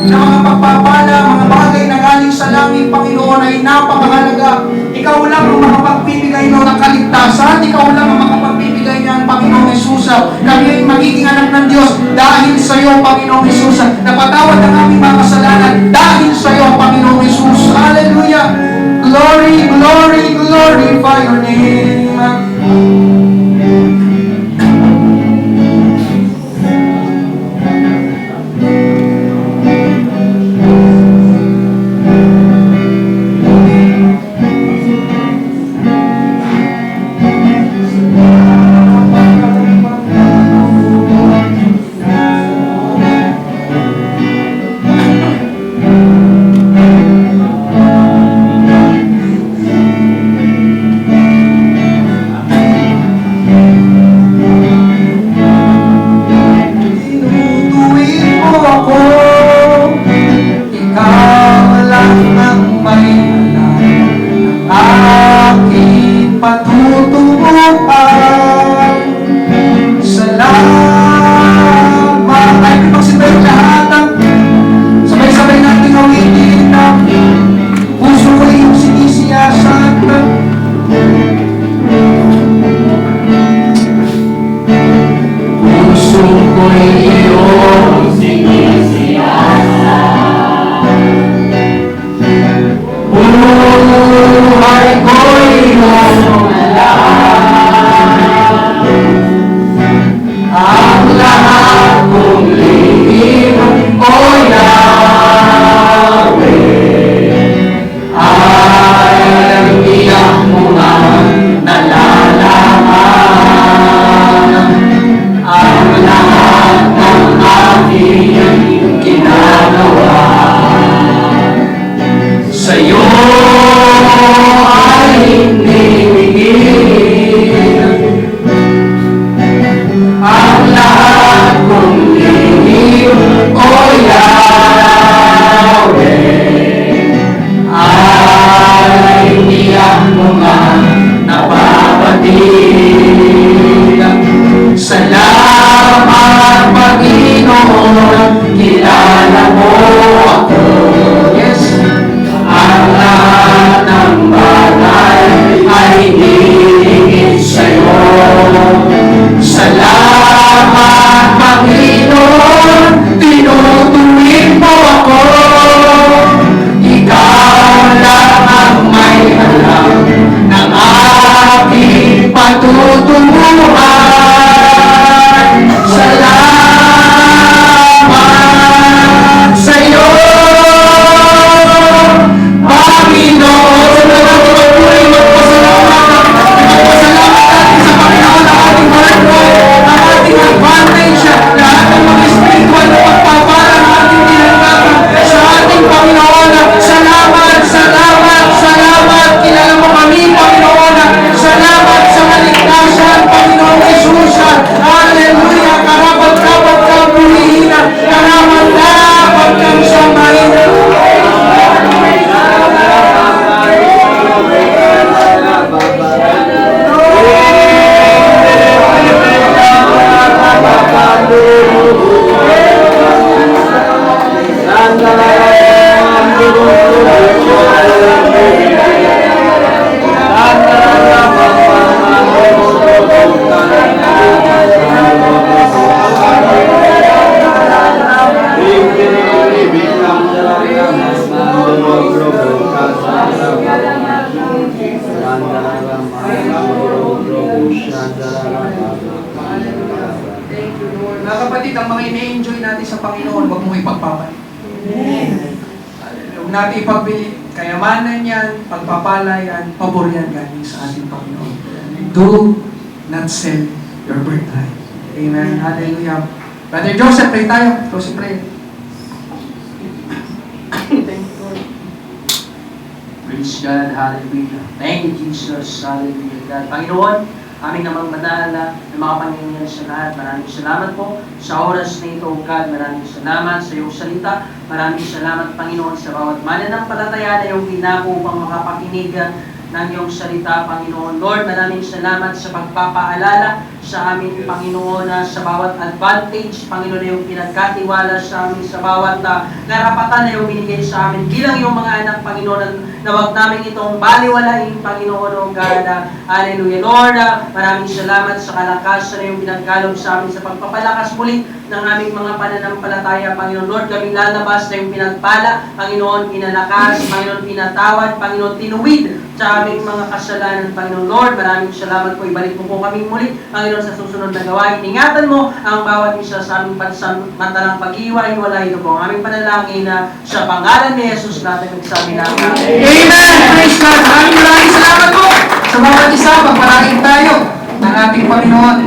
na mga pagpapala, mga bagay na galing sa langit, Panginoon, ay napakahalaga. Ikaw lang ang makapagbibigay no ng kaligtasan. Ikaw lang ang makapagbibigay niyan, Panginoong Jesus. Kami ay magiging anak ng Diyos dahil sa iyo, Panginoong Jesus. Napatawad ang aming mga kasalanan dahil sa iyo, Panginoong Jesus. Hallelujah! Glory, glory, glorify your name. Mga kapatid, ang mga ina-enjoy natin sa Panginoon, huwag mong ipagpapalit. Huwag natin ipagpili. Kayamanan yan, pagpapala yan, pabor yan galing sa ating Panginoon. Do not sell your birthright. Amen. Hallelujah. Brother Joseph, pray tayo. Closing prayer. Praise God, hallelujah. Thank you, Jesus, hallelujah. God, Panginoon, aming namang madala ng mga Panginoon sa lahat. Maraming salamat po sa oras na ito, O God. Maraming salamat sa iyong salita. Maraming salamat, Panginoon, sa bawat mananampalataya na iyong ginako upang makapakinig ng iyong salita, Panginoon. Lord, maraming salamat sa pagpapaalala sa amin, Panginoon, sa bawat advantage, Panginoon, na iyong pinagkatiwala sa amin, sa bawat karapatan na iyong binigay sa amin bilang iyong mga anak, Panginoon, na huwag namin itong baliwalain, Panginoon, O God. Hallelujah. Lord, maraming salamat sa kalakasan na iyong pinagkaloob sa amin sa pagpapalakas muli ng aming mga pananampalataya, Panginoon. Lord, kaming lalabas na yung pinagpala, Panginoon, pinalakas, Panginoon, pinatawad, Panginoon, tinuwid sa aming mga kasalanan, Panginoon. Lord, maraming salamat po. Ibalik mo po kami muli, Panginoon, sa susunod na gawain. Ingatan mo ang bawat isa sa aming pansamantalang pag-iwa. Iwala ito po ang aming panalangin sa pangalan ni Jesus natin nagsabi namin. Amen! Praise God! Maraming salamat po sa bawat isa. Pagpalain tayo ng ating Panginoon.